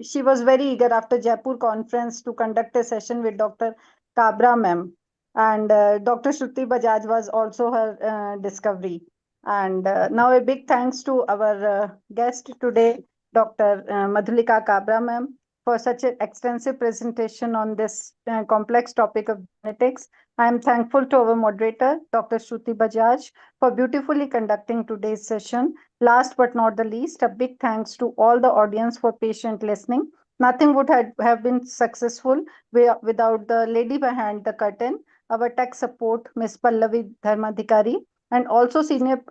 She was very eager after Jaipur conference to conduct a session with Dr. Kabra ma'am. And Dr. Shruti Bajaj was also her discovery. And now a big thanks to our guest today, Dr. Madhulika Kabra ma'am, for such an extensive presentation on this complex topic of genetics. I am thankful to our moderator, Dr. Shruti Bajaj, for beautifully conducting today's session. Last but not the least, a big thanks to all the audience for patient listening. Nothing would have been successful without the lady behind the curtain, our tech support, Ms. Pallavi Dharmadhikari, and also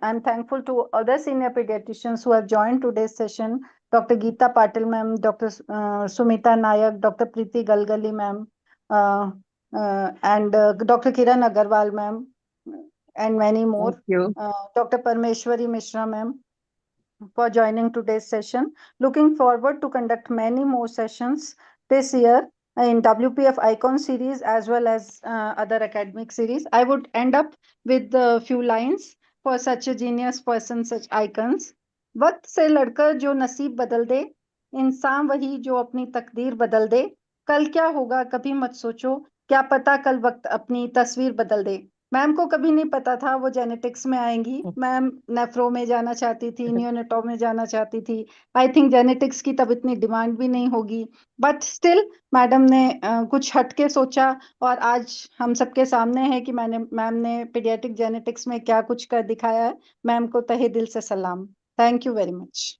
I'm thankful to other senior pediatricians who have joined today's session, Dr. Geeta Patil ma'am, Dr. Sumita Nayak, Dr. Preeti Galgali ma'am, and Dr. Kiran Agarwal ma'am, and many more.
Thank you.
Dr. Parmeshwari Mishra ma'am, for joining today's session. Looking forward to conduct many more sessions this year in WPF Icon series as well as other academic series. I would end up with a few lines for such a genius person, such icons. वक्त से लड़कर जो नसीब बदल दे, इंसान वही जो अपनी तकदीर बदल दे, कल क्या होगा कभी मत सोचो, क्या पता कल वक्त अपनी तस्वीर बदल दे। मैम को कभी नहीं पता था वो जेनेटिक्स में आएंगी। मैम नेफ्रो में जाना चाहती थी, नियोनेटो में जाना चाहती थी। आई थिंक जेनेटिक्स की तब इतनी डिमांड भी नहीं होगी, बट स्टिल मैडम ने कुछ हटके सोचा और आज हम सबके सामने है कि मैम ने पीडियाट्रिक जेनेटिक्स में क्या कुछ कर दिखाया है। मैम को तहे दिल से सलाम। Thank you very much.